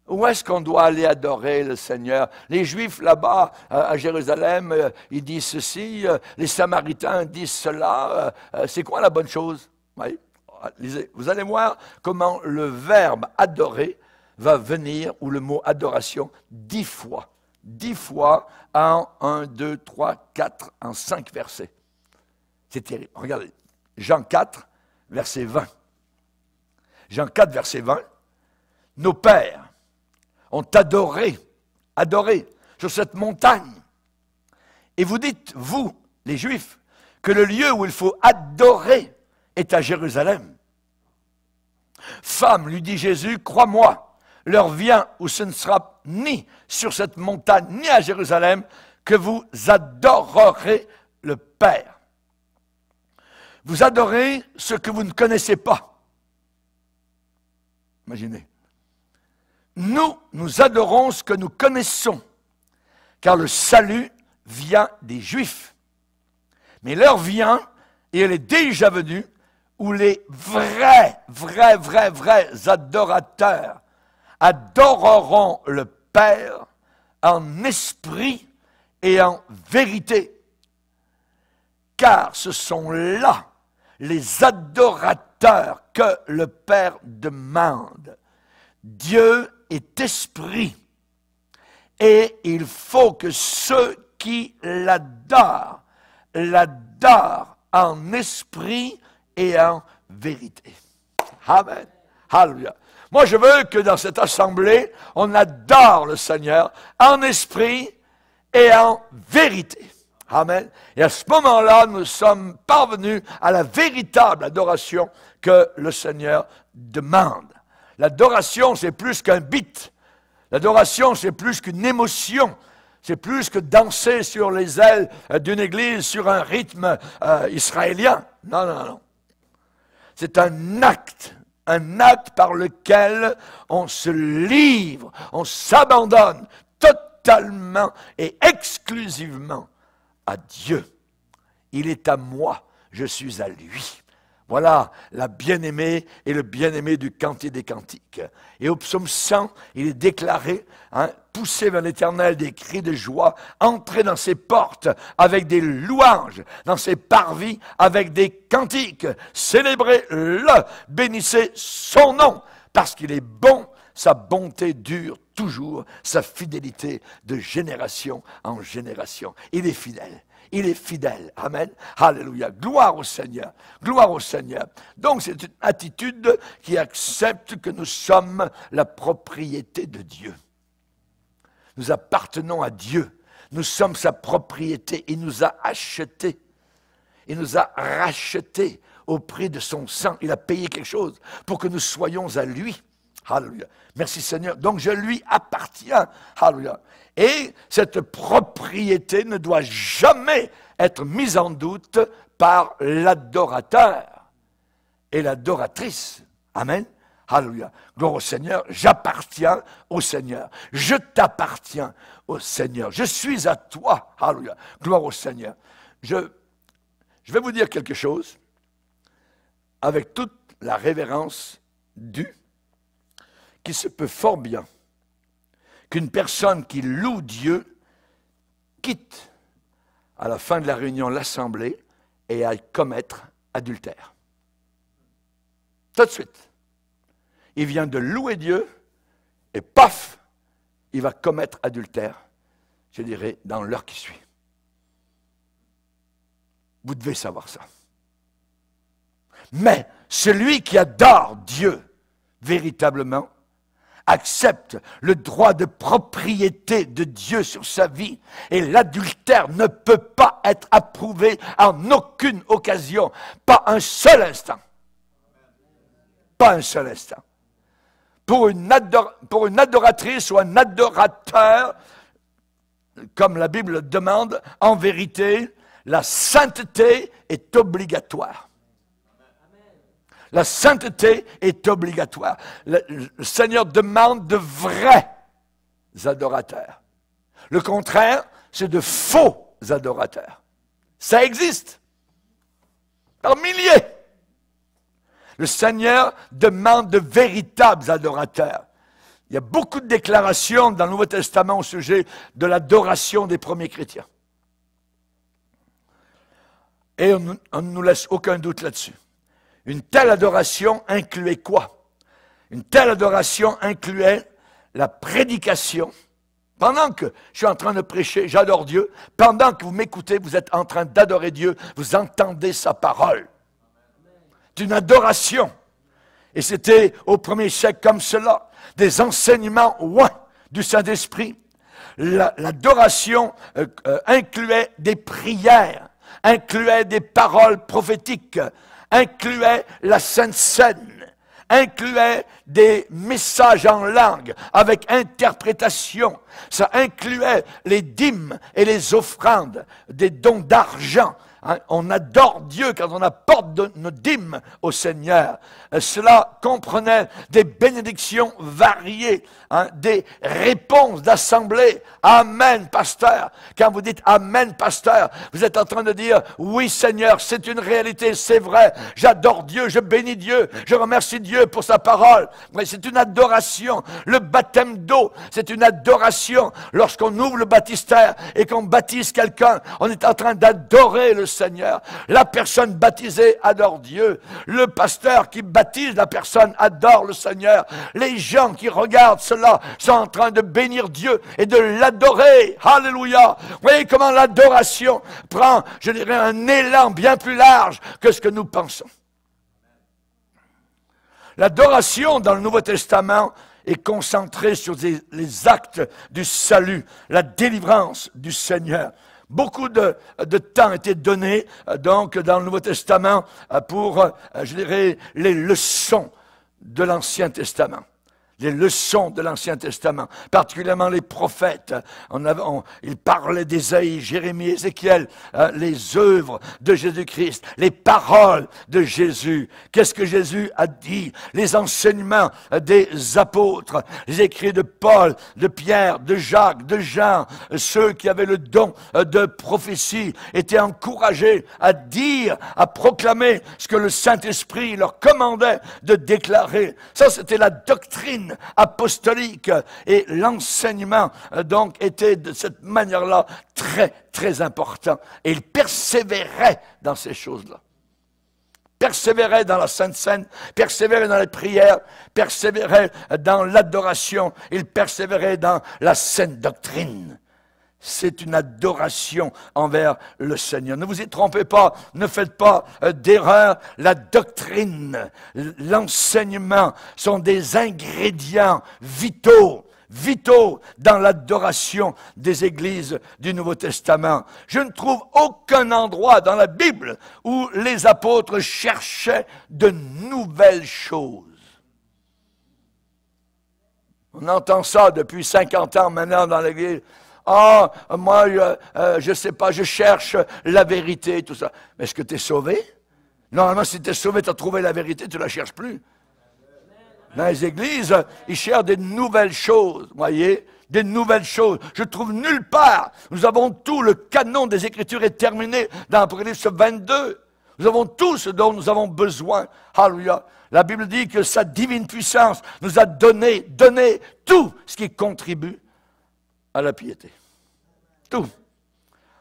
Où est-ce qu'on doit aller adorer le Seigneur? Les Juifs là-bas, à Jérusalem, ils disent ceci, les Samaritains disent cela. C'est quoi la bonne chose? Oui. Lisez. Vous allez voir comment le verbe adorer va venir, ou le mot adoration, 10 fois. 10 fois en 1, 2, 3, 4, en 5 versets. C'est terrible. Regardez, Jean 4, verset 20. Jean 4, verset 20. Nos pères ont adoré sur cette montagne. Et vous dites, vous, les Juifs, que le lieu où il faut adorer est à Jérusalem. Femme, lui dit Jésus, crois-moi, l'heure vient où ce ne sera ni sur cette montagne, ni à Jérusalem, que vous adorerez le Père. Vous adorez ce que vous ne connaissez pas. Imaginez. Nous adorons ce que nous connaissons, car le salut vient des Juifs. Mais l'heure vient, et elle est déjà venue, où les vrais adorateurs adoreront le Père en esprit et en vérité. Car ce sont là les adorateurs que le Père demande. Dieu est esprit et il faut que ceux qui l'adorent en esprit et en vérité. Amen. Alléluia. Moi, je veux que dans cette assemblée, on adore le Seigneur en esprit et en vérité. Amen. Et à ce moment-là, nous sommes parvenus à la véritable adoration que le Seigneur demande. L'adoration, c'est plus qu'un beat. L'adoration, c'est plus qu'une émotion. C'est plus que danser sur les ailes d'une église sur un rythme israélien. Non, non, non. C'est un acte par lequel on se livre, on s'abandonne totalement et exclusivement à Dieu. Il est à moi, je suis à lui. Voilà la bien-aimée et le bien-aimé du Cantique des Cantiques. Et au psaume 100, il est déclaré, poussez vers l'Éternel des cris de joie, entrez dans ses portes avec des louanges, dans ses parvis avec des cantiques, célébrez-le, bénissez son nom, parce qu'il est bon, sa bonté dure toujours, sa fidélité de génération en génération. Il est fidèle. Il est fidèle. Amen. Alléluia. Gloire au Seigneur. Gloire au Seigneur. Donc, c'est une attitude qui accepte que nous sommes la propriété de Dieu. Nous appartenons à Dieu. Nous sommes sa propriété. Il nous a achetés. Il nous a rachetés au prix de son sang. Il a payé quelque chose pour que nous soyons à lui. Alléluia. Merci Seigneur. Donc, je lui appartiens. Alléluia. Et cette propriété ne doit jamais être mise en doute par l'adorateur et l'adoratrice. Amen. Alléluia. Gloire au Seigneur. J'appartiens au Seigneur. Je t'appartiens au Seigneur. Je suis à toi. Alléluia. Gloire au Seigneur. Je vais vous dire quelque chose avec toute la révérence due, qui se peut fort bien qu'une personne qui loue Dieu quitte à la fin de la réunion l'assemblée et aille commettre adultère. Tout de suite. Il vient de louer Dieu et paf, il va commettre adultère, je dirais, dans l'heure qui suit. Vous devez savoir ça. Mais celui qui adore Dieu véritablement accepte le droit de propriété de Dieu sur sa vie. Et l'adultère ne peut pas être approuvé en aucune occasion. Pas un seul instant. Pas un seul instant. Pour une adoratrice ou un adorateur, comme la Bible le demande, en vérité, la sainteté est obligatoire. La sainteté est obligatoire. Le Seigneur demande de vrais adorateurs. Le contraire, c'est de faux adorateurs. Ça existe. Par milliers. Le Seigneur demande de véritables adorateurs. Il y a beaucoup de déclarations dans le Nouveau Testament au sujet de l'adoration des premiers chrétiens. Et on ne nous laisse aucun doute là-dessus. Une telle adoration incluait quoi? Une telle adoration incluait la prédication. Pendant que je suis en train de prêcher, j'adore Dieu. Pendant que vous m'écoutez, vous êtes en train d'adorer Dieu. Vous entendez sa parole. C'est une adoration. Et c'était au premier siècle comme cela. Des enseignements loin du Saint-Esprit. L'adoration incluait des prières, incluait des paroles prophétiques, incluait la Sainte Seine, incluait des messages en langue avec interprétation. Ça incluait les dîmes et les offrandes, des dons d'argent. On adore Dieu quand on apporte nos dîmes au Seigneur. Cela comprenait des bénédictions variées, des réponses d'assemblée. Amen, pasteur. Quand vous dites Amen, pasteur, vous êtes en train de dire oui, Seigneur, c'est une réalité, c'est vrai. J'adore Dieu, je bénis Dieu, je remercie Dieu pour sa parole. Mais c'est une adoration. Le baptême d'eau, c'est une adoration. Lorsqu'on ouvre le baptistère et qu'on baptise quelqu'un, on est en train d'adorer le Seigneur. La personne baptisée adore Dieu. Le pasteur qui baptise la personne adore le Seigneur. Les gens qui regardent cela sont en train de bénir Dieu et de l'adorer. Alléluia. Vous voyez comment l'adoration prend, je dirais, un élan bien plus large que ce que nous pensons. L'adoration dans le Nouveau Testament est concentrée sur les actes du salut, la délivrance du Seigneur. Beaucoup de temps était donné donc dans le Nouveau Testament pour, je dirais, les leçons de l'Ancien Testament. Les leçons de l'Ancien Testament, particulièrement les prophètes. Ils parlaient d'Ésaïe, Jérémie, Ézéchiel, les œuvres de Jésus-Christ, les paroles de Jésus. Qu'est-ce que Jésus a dit? Les enseignements des apôtres, les écrits de Paul, de Pierre, de Jacques, de Jean. Ceux qui avaient le don de prophétie étaient encouragés à dire, à proclamer ce que le Saint-Esprit leur commandait de déclarer. Ça, c'était la doctrine apostolique, et l'enseignement donc était de cette manière-là très très important, et il persévérait dans ces choses-là, persévérait dans la Sainte Seine, persévérait dans les prières, persévérait dans l'adoration, il persévérait dans la saine doctrine. C'est une adoration envers le Seigneur. Ne vous y trompez pas, ne faites pas d'erreur. La doctrine, l'enseignement sont des ingrédients vitaux dans l'adoration des églises du Nouveau Testament. Je ne trouve aucun endroit dans la Bible où les apôtres cherchaient de nouvelles choses. On entend ça depuis 50 ans maintenant dans l'Église. Ah, moi, je sais pas, je cherche la vérité, tout ça. Mais est-ce que tu es sauvé? Normalement, si tu es sauvé, tu as trouvé la vérité, tu ne la cherches plus. Dans les églises, ils cherchent des nouvelles choses, voyez, des nouvelles choses. Je trouve nulle part. Nous avons tout, le canon des Écritures est terminé dans Apocalypse 22. Nous avons tout ce dont nous avons besoin. Alléluia. La Bible dit que sa divine puissance nous a donné tout ce qui contribue à la piété. Tout.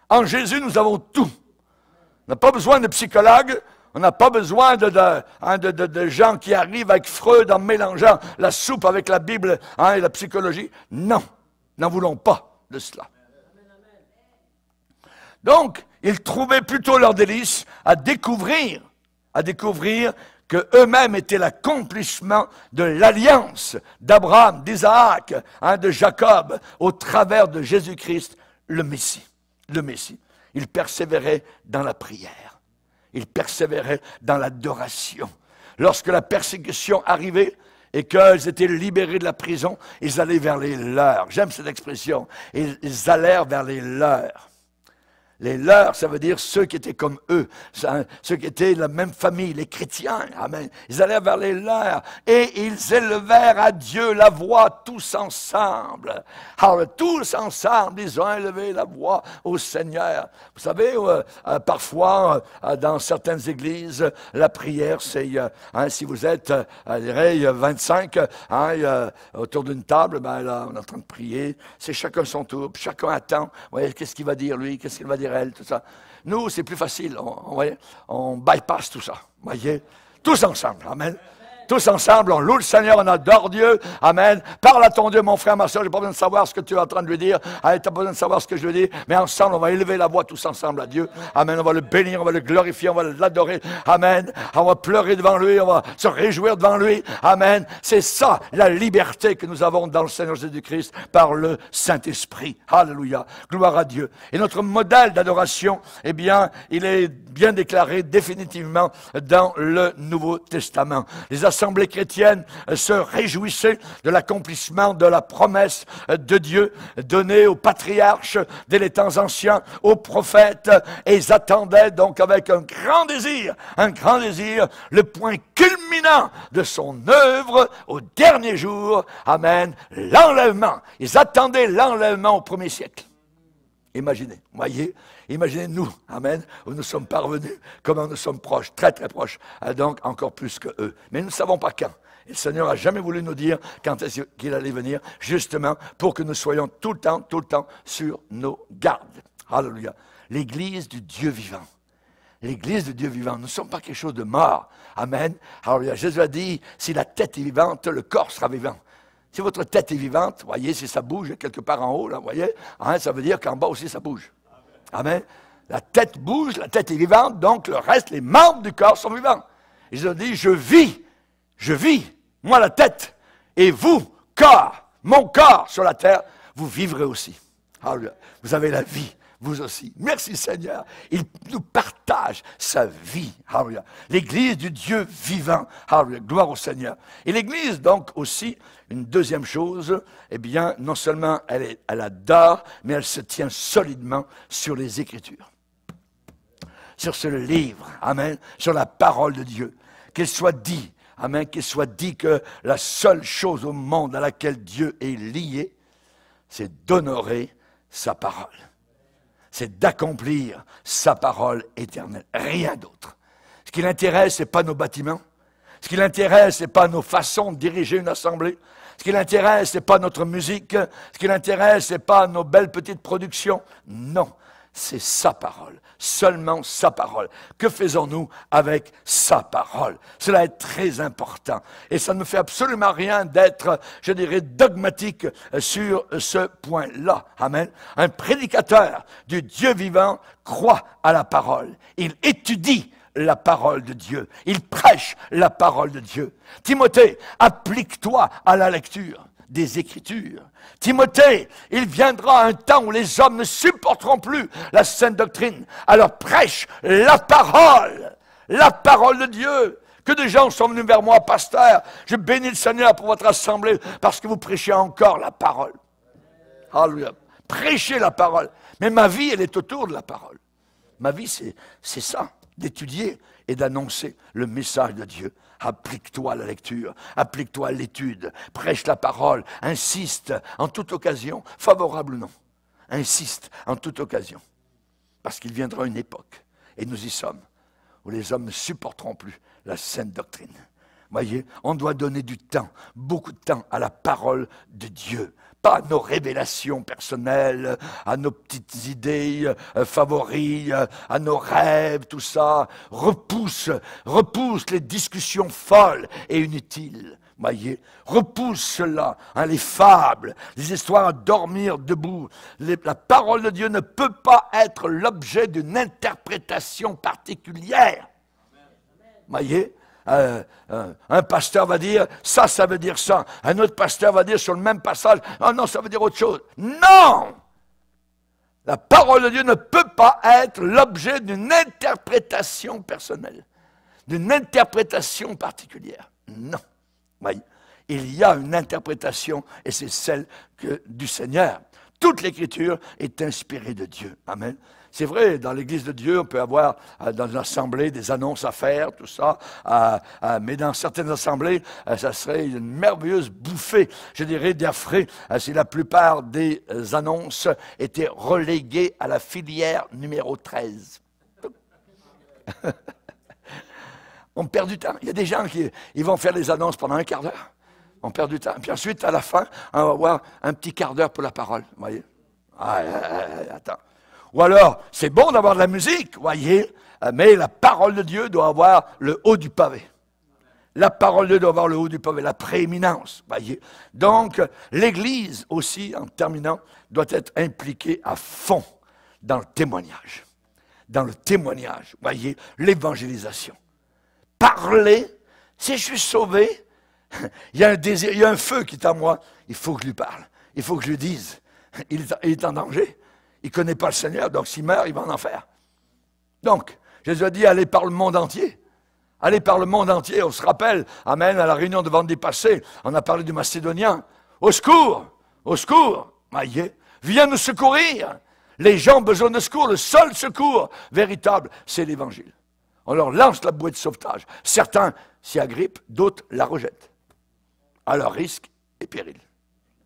En Jésus, nous avons tout. On n'a pas besoin de psychologues, on n'a pas besoin de gens qui arrivent avec Freud en mélangeant la soupe avec la Bible et la psychologie. Non, n'en voulons pas de cela. Donc, ils trouvaient plutôt leur délice à découvrir que eux-mêmes étaient l'accomplissement de l'alliance d'Abraham, d'Isaac, de Jacob, au travers de Jésus-Christ, le Messie. Le Messie. Ils persévéraient dans la prière. Ils persévéraient dans l'adoration. Lorsque la persécution arrivait et qu'ils étaient libérés de la prison, ils allaient vers les leurs. J'aime cette expression. Ils allèrent vers les leurs. Les leurs, ça veut dire ceux qui étaient comme eux, ceux qui étaient de la même famille, les chrétiens. Amen. Ils allaient vers les leurs et ils élevèrent à Dieu la voix tous ensemble. Alors, tous ensemble, ils ont élevé la voix au Seigneur. Vous savez, parfois, dans certaines églises, la prière, c'est, si vous êtes, je dirais, 25, autour d'une table, là, on est en train de prier, c'est chacun son tour, puis chacun attend. Vous voyez, qu'est-ce qu'il va dire lui, qu'est-ce qu'il va dire elle, tout ça. Nous, c'est plus facile, on bypass tout ça, voyez, tous ensemble, amen. Tous ensemble, on loue le Seigneur, on adore Dieu. Amen. Parle à ton Dieu, mon frère, ma soeur. J'ai pas besoin de savoir ce que tu es en train de lui dire. Tu n'as pas besoin de savoir ce que je lui dis. Mais ensemble, on va élever la voix tous ensemble à Dieu. Amen. On va le bénir, on va le glorifier, on va l'adorer. Amen. On va pleurer devant lui, on va se réjouir devant lui. Amen. C'est ça, la liberté que nous avons dans le Seigneur Jésus-Christ par le Saint-Esprit. Alléluia. Gloire à Dieu. Et notre modèle d'adoration, eh bien, il est bien déclaré définitivement dans le Nouveau Testament. Les assemblées chrétiennes se réjouissaient de l'accomplissement de la promesse de Dieu donnée aux patriarches dès les temps anciens, aux prophètes, et ils attendaient donc avec un grand désir, le point culminant de son œuvre au dernier jour, amen, l'enlèvement. Ils attendaient l'enlèvement au 1er siècle. Imaginez, voyez, imaginez-nous, amen, où nous sommes parvenus, comment nous sommes proches, très très proches, donc encore plus que eux. Mais nous ne savons pas quand. Et le Seigneur n'a jamais voulu nous dire quand est-ce qu'il allait venir, justement pour que nous soyons tout le temps sur nos gardes. Alléluia. L'Église du Dieu vivant. L'Église du Dieu vivant. Nous ne sommes pas quelque chose de mort. Amen. Alléluia. Jésus a dit, si la tête est vivante, le corps sera vivant. Si votre tête est vivante, voyez, si ça bouge quelque part en haut, là, voyez, ça veut dire qu'en bas aussi ça bouge. Amen. La tête bouge, la tête est vivante, donc le reste, les membres du corps sont vivants. Ils ont dit, je vis je vis, moi la tête, et vous, corps, mon corps sur la terre, vous vivrez aussi. Alléluia. Vous avez la vie, vous aussi. Merci Seigneur. Il nous partage sa vie. Alléluia. L'Église du Dieu vivant. Alléluia. Gloire au Seigneur. Et l'Église, donc, aussi, une deuxième chose, eh bien, non seulement elle adore, mais elle se tient solidement sur les Écritures. Sur ce livre. Amen. Sur la parole de Dieu. Qu'il soit dit, amen, qu'il soit dit que la seule chose au monde à laquelle Dieu est lié, c'est d'honorer sa parole. C'est d'accomplir sa parole éternelle. Rien d'autre. Ce qui l'intéresse, ce n'est pas nos bâtiments. Ce qui l'intéresse, ce n'est pas nos façons de diriger une assemblée. Ce qui l'intéresse, ce n'est pas notre musique. Ce qui l'intéresse, ce n'est pas nos belles petites productions. Non, c'est sa parole. Seulement sa parole. Que faisons-nous avec sa parole? Cela est très important. Et ça ne me fait absolument rien d'être, je dirais, dogmatique sur ce point-là. Amen. Un prédicateur du Dieu vivant croit à la parole. Il étudie la parole de Dieu. Il prêche la parole de Dieu. Timothée, applique-toi à la lecture des Écritures. Timothée, il viendra un temps où les hommes ne supporteront plus la sainte doctrine. Alors prêche la parole de Dieu. Que des gens sont venus vers moi, pasteur, je bénis le Seigneur pour votre assemblée, parce que vous prêchez encore la parole. Alléluia. Prêchez la parole. Mais ma vie, elle est autour de la parole. Ma vie, c'est ça, d'étudier et d'annoncer le message de Dieu. Applique-toi à la lecture, applique-toi à l'étude, prêche la parole, insiste en toute occasion, favorable ou non, insiste en toute occasion. Parce qu'il viendra une époque, et nous y sommes, où les hommes ne supporteront plus la sainte doctrine. Voyez, on doit donner du temps, beaucoup de temps à la parole de Dieu. Pas à nos révélations personnelles, à nos petites idées favoris, à nos rêves, tout ça. Repousse les discussions folles et inutiles. Voyez, repousse cela, hein, les fables, les histoires à dormir debout. La parole de Dieu ne peut pas être l'objet d'une interprétation particulière. Voyez, un pasteur va dire, ça veut dire ça. Un autre pasteur va dire sur le même passage, ah non, ça veut dire autre chose. Non! La parole de Dieu ne peut pas être l'objet d'une interprétation personnelle, d'une interprétation particulière. Non. Voyez, il y a une interprétation et c'est celle du Seigneur. Toute l'Écriture est inspirée de Dieu. Amen. C'est vrai, dans l'Église de Dieu, on peut avoir dans une assemblée des annonces à faire, tout ça, mais dans certaines assemblées, ça serait une merveilleuse bouffée, je dirais, d'air frais, si la plupart des annonces étaient reléguées à la filière numéro 13. On perd du temps. Il y a des gens qui vont faire les annonces pendant un quart d'heure. On perd du temps. Puis ensuite, à la fin, on va avoir un petit quart d'heure pour la parole. Vous voyez? Attends. Ou alors, c'est bon d'avoir de la musique, voyez, mais la parole de Dieu doit avoir le haut du pavé. La parole de Dieu doit avoir le haut du pavé, la prééminence, voyez. Donc, l'Église aussi, en terminant, doit être impliquée à fond dans le témoignage. Dans le témoignage, voyez, l'évangélisation. Parler, si je suis sauvé, il y a un désir, il y a un feu qui est en moi, il faut que je lui parle, il faut que je lui dise, il est en danger. Il ne connaît pas le Seigneur, donc s'il meurt, il va en enfer. Donc, Jésus a dit, allez par le monde entier. Allez par le monde entier. On se rappelle, amen, à la réunion de Vendée passée, on a parlé du Macédonien. Au secours, voyez, viens nous secourir. Les gens ont besoin de secours. Le seul secours véritable, c'est l'Évangile. On leur lance la bouée de sauvetage. Certains s'y agrippent, d'autres la rejettent. À leur risque et péril.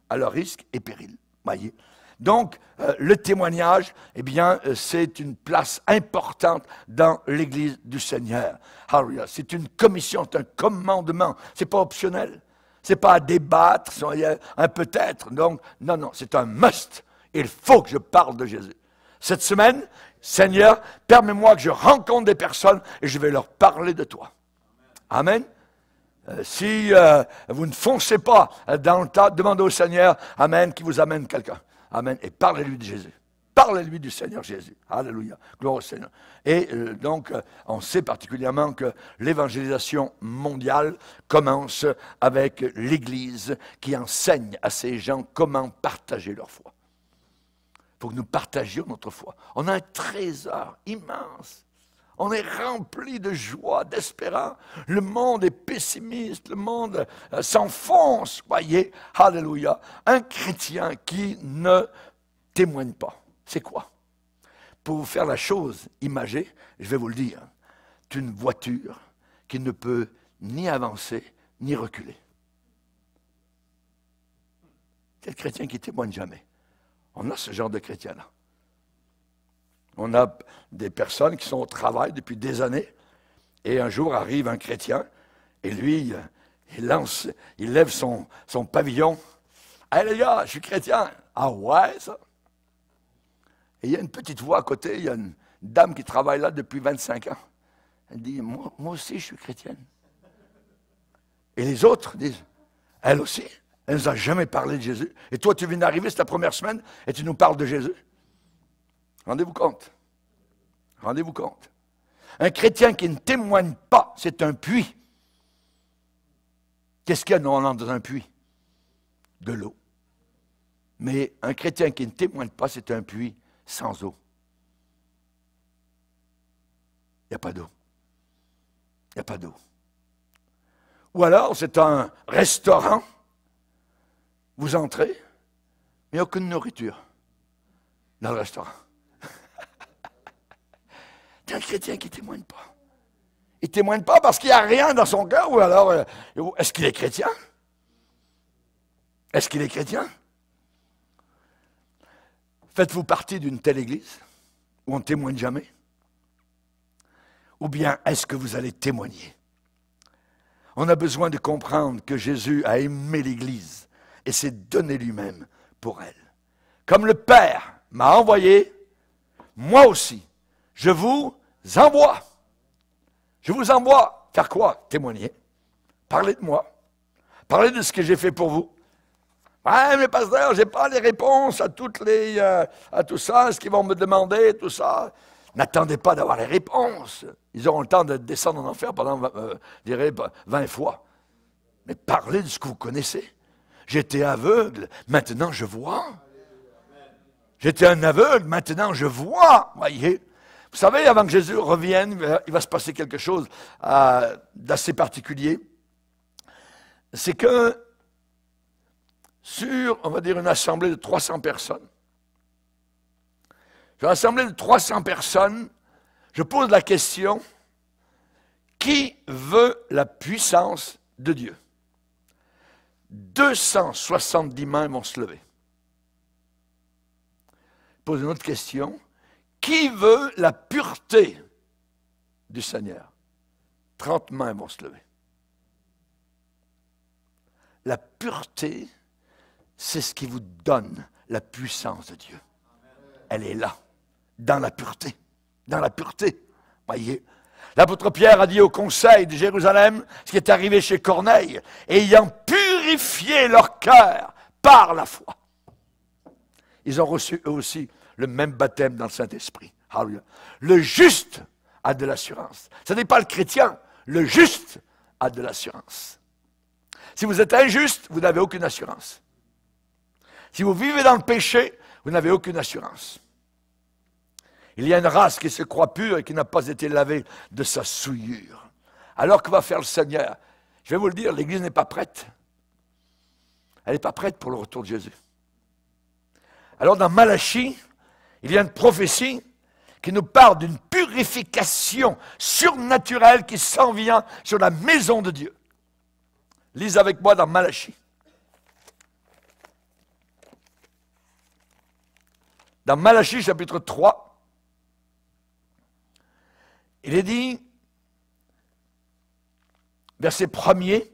À leur risque et péril, voyez. Donc, le témoignage, eh bien, c'est une place importante dans l'Église du Seigneur. Alléluia. C'est une commission, c'est un commandement. C'est pas optionnel. C'est pas à débattre, un peut-être. Donc, non, c'est un must. Il faut que je parle de Jésus. Cette semaine, Seigneur, permets-moi que je rencontre des personnes et je vais leur parler de toi. Amen. Si vous ne foncez pas dans le tas, demandez au Seigneur, amen, qui vous amène quelqu'un. Amen. Et parlez-lui de Jésus. Parlez-lui du Seigneur Jésus. Alléluia. Gloire au Seigneur. Et donc, on sait particulièrement que l'évangélisation mondiale commence avec l'Église qui enseigne à ces gens comment partager leur foi. Il faut que nous partagions notre foi. On a un trésor immense. On est rempli de joie, d'espérance. Le monde est pessimiste, le monde s'enfonce. Voyez, alléluia. Un chrétien qui ne témoigne pas. C'est quoi? Pour vous faire la chose imagée, je vais vous le dire, c'est une voiture qui ne peut ni avancer, ni reculer. C'est le chrétien qui ne témoigne jamais. On a ce genre de chrétien-là. On a des personnes qui sont au travail depuis des années, et un jour arrive un chrétien, et lui, il lève son pavillon. « Hey les gars, je suis chrétien. »« Ah ouais, ça? » Et il y a une petite voix à côté, il y a une dame qui travaille là depuis 25 ans. Elle dit, moi aussi je suis chrétienne. Et les autres disent, elle aussi, elle ne nous a jamais parlé de Jésus. Et toi tu viens d'arriver, c'est ta première semaine, et tu nous parles de Jésus. Rendez-vous compte. Rendez-vous compte. Un chrétien qui ne témoigne pas, c'est un puits. Qu'est-ce qu'il y a dans un puits? De l'eau. Mais un chrétien qui ne témoigne pas, c'est un puits sans eau. Il n'y a pas d'eau. Il n'y a pas d'eau. Ou alors, c'est un restaurant, vous entrez, mais il n'y a aucune nourriture dans le restaurant. C'est un chrétien qui ne témoigne pas. Il ne témoigne pas parce qu'il n'y a rien dans son cœur, ou alors, est-ce qu'il est chrétien? Est-ce qu'il est chrétien? Faites-vous partie d'une telle église où on ne témoigne jamais? Ou bien est-ce que vous allez témoigner? On a besoin de comprendre que Jésus a aimé l'église et s'est donné lui-même pour elle. Comme le Père m'a envoyé, moi aussi, je vous envoie. Je vous envoie faire quoi? Témoigner. Parler de moi. Parler de ce que j'ai fait pour vous. Ouais, mais pasteur, je n'ai pas les réponses à tout ça, ce qu'ils vont me demander, tout ça. N'attendez pas d'avoir les réponses. Ils auront le temps de descendre en enfer pendant, 20 fois. Mais parlez de ce que vous connaissez. J'étais aveugle, maintenant je vois. J'étais un aveugle, maintenant je vois. Voyez. Vous savez, avant que Jésus revienne, il va se passer quelque chose d'assez particulier. C'est que sur, on va dire, une assemblée de 300 personnes. Sur une assemblée de 300 personnes, je pose la question, qui veut la puissance de Dieu? 270 mains vont se lever. Je pose une autre question, qui veut la pureté du Seigneur? 30 mains vont se lever. La pureté, c'est ce qui vous donne la puissance de Dieu. Elle est là, dans la pureté. Dans la pureté. Voyez. L'apôtre Pierre a dit au conseil de Jérusalem ce qui est arrivé chez Corneille, ayant purifié leur cœur par la foi. Ils ont reçu eux aussi le même baptême dans le Saint-Esprit. Le juste a de l'assurance. Ce n'est pas le chrétien, le juste a de l'assurance. Si vous êtes injuste, vous n'avez aucune assurance. Si vous vivez dans le péché, vous n'avez aucune assurance. Il y a une race qui se croit pure et qui n'a pas été lavée de sa souillure. Alors que va faire le Seigneur? Je vais vous le dire, l'Église n'est pas prête. Elle n'est pas prête pour le retour de Jésus. Alors dans Malachie, il y a une prophétie qui nous parle d'une purification surnaturelle qui s'en vient sur la maison de Dieu. Lisez avec moi dans Malachie. Dans Malachie, chapitre 3, il est dit, verset 1er,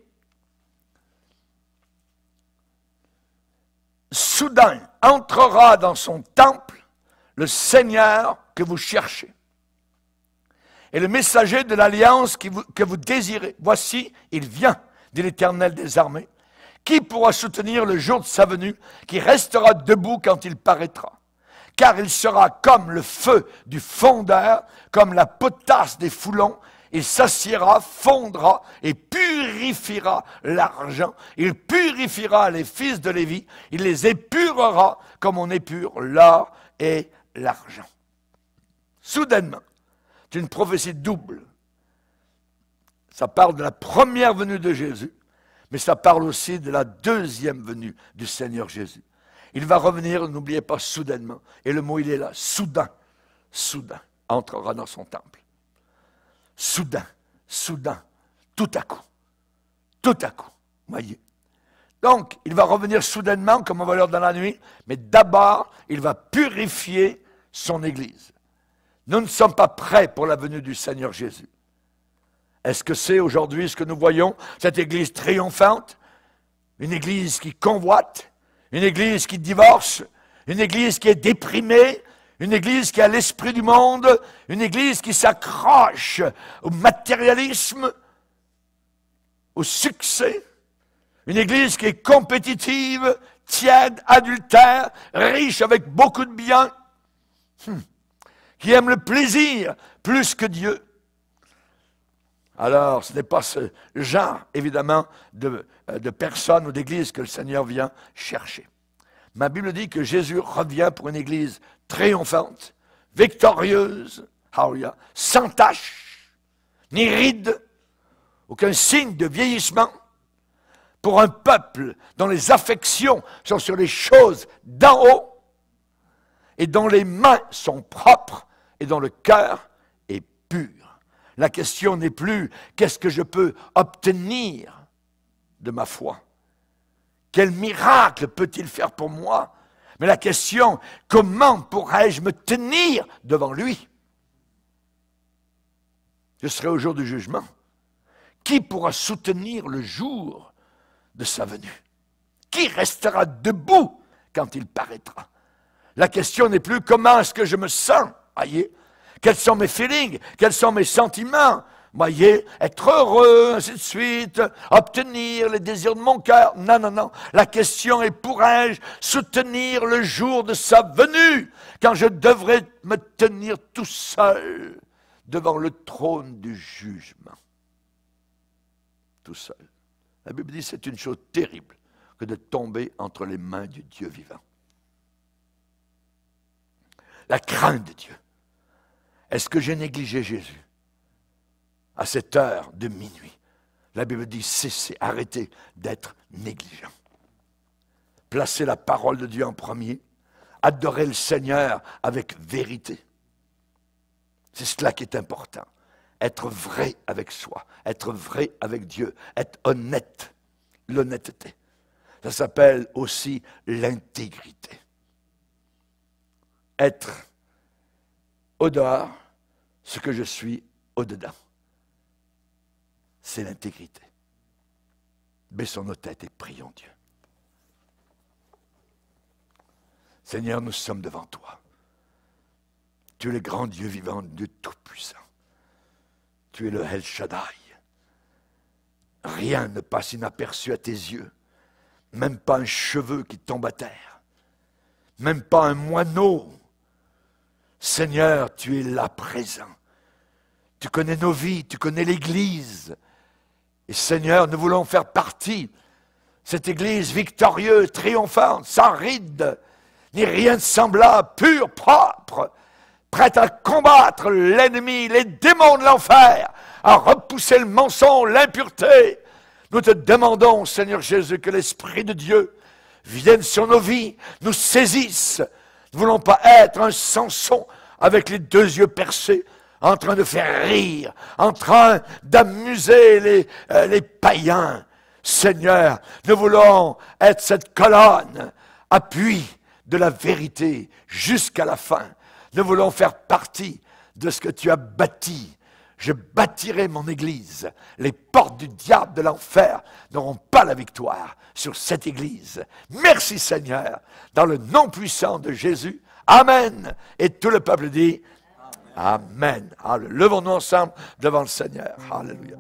« Soudain entrera dans son temple le Seigneur que vous cherchez, et le messager de l'alliance que vous désirez. Voici, il vient, dit l'Éternel des armées. Qui pourra soutenir le jour de sa venue, qui restera debout quand il paraîtra? car il sera comme le feu du fondeur, comme la potasse des foulons. Il s'assiera, fondra et purifiera l'argent. Il purifiera les fils de Lévi. Il les épurera comme on épure l'or et l'argent. Soudainement, c'est une prophétie double. Ça parle de la première venue de Jésus, mais ça parle aussi de la deuxième venue du Seigneur Jésus. Il va revenir, n'oubliez pas, soudainement. Et le mot, il est là, soudain. Soudain, entrera dans son temple. Soudain, soudain, tout à coup, voyez. Donc, il va revenir soudainement, comme un voleur dans la nuit, mais d'abord, il va purifier son Église. Nous ne sommes pas prêts pour la venue du Seigneur Jésus. Est-ce que c'est aujourd'hui ce que nous voyons, cette Église triomphante, une Église qui convoite, une Église qui divorce, une Église qui est déprimée, une Église qui a l'esprit du monde, une Église qui s'accroche au matérialisme, au succès, une Église qui est compétitive, tiède, adultère, riche avec beaucoup de biens, qui aime le plaisir plus que Dieu. Alors, ce n'est pas ce genre, évidemment, de personnes ou d'églises que le Seigneur vient chercher. Ma Bible dit que Jésus revient pour une Église triomphante, victorieuse, sans tache, ni ride, aucun signe de vieillissement, pour un peuple dont les affections sont sur les choses d'en haut, et dont les mains sont propres, et dont le cœur est pur. La question n'est plus qu'est-ce que je peux obtenir de ma foi. Quel miracle peut-il faire pour moi? Mais la question, comment pourrais-je me tenir devant lui? Je serai au jour du jugement. Qui pourra soutenir le jour de sa venue? Qui restera debout quand il paraîtra? La question n'est plus comment est-ce que je me sens, voyez? Quels sont mes feelings? Quels sont mes sentiments? Voyez, être heureux, ainsi de suite, obtenir les désirs de mon cœur. Non, non, non. La question est, pourrais-je soutenir le jour de sa venue, quand je devrais me tenir tout seul devant le trône du jugement? Tout seul. La Bible dit que c'est une chose terrible que de tomber entre les mains du Dieu vivant. La crainte de Dieu. Est-ce que j'ai négligé Jésus? À cette heure de minuit, la Bible dit cessez, arrêtez d'être négligent. Placez la parole de Dieu en premier, adorez le Seigneur avec vérité. C'est cela qui est important. Être vrai avec soi, être vrai avec Dieu, être honnête, l'honnêteté. Ça s'appelle aussi l'intégrité. Être au dehors ce que je suis au dedans. C'est l'intégrité. Baissons nos têtes et prions Dieu. Seigneur, nous sommes devant toi. Tu es le grand Dieu vivant, Dieu tout-puissant. Tu es le El Shaddai. Rien ne passe inaperçu à tes yeux. Même pas un cheveu qui tombe à terre. Même pas un moineau. Seigneur, tu es là présent. Tu connais nos vies, tu connais l'Église. Et Seigneur, nous voulons faire partie de cette Église victorieuse, triomphante, sans ride, ni rien de semblable, pure, propre, prête à combattre l'ennemi, les démons de l'enfer, à repousser le mensonge, l'impureté. Nous te demandons, Seigneur Jésus, que l'Esprit de Dieu vienne sur nos vies, nous saisisse. Nous ne voulons pas être un Samson avec les deux yeux percés, en train de faire rire, en train d'amuser les païens. Seigneur, nous voulons être cette colonne, appui de la vérité jusqu'à la fin. Nous voulons faire partie de ce que tu as bâti. Je bâtirai mon Église. Les portes du diable de l'enfer n'auront pas la victoire sur cette Église. Merci Seigneur, dans le nom puissant de Jésus. Amen. Et tout le peuple dit Amen. Amen. Levons-nous ensemble devant le Seigneur. Alléluia.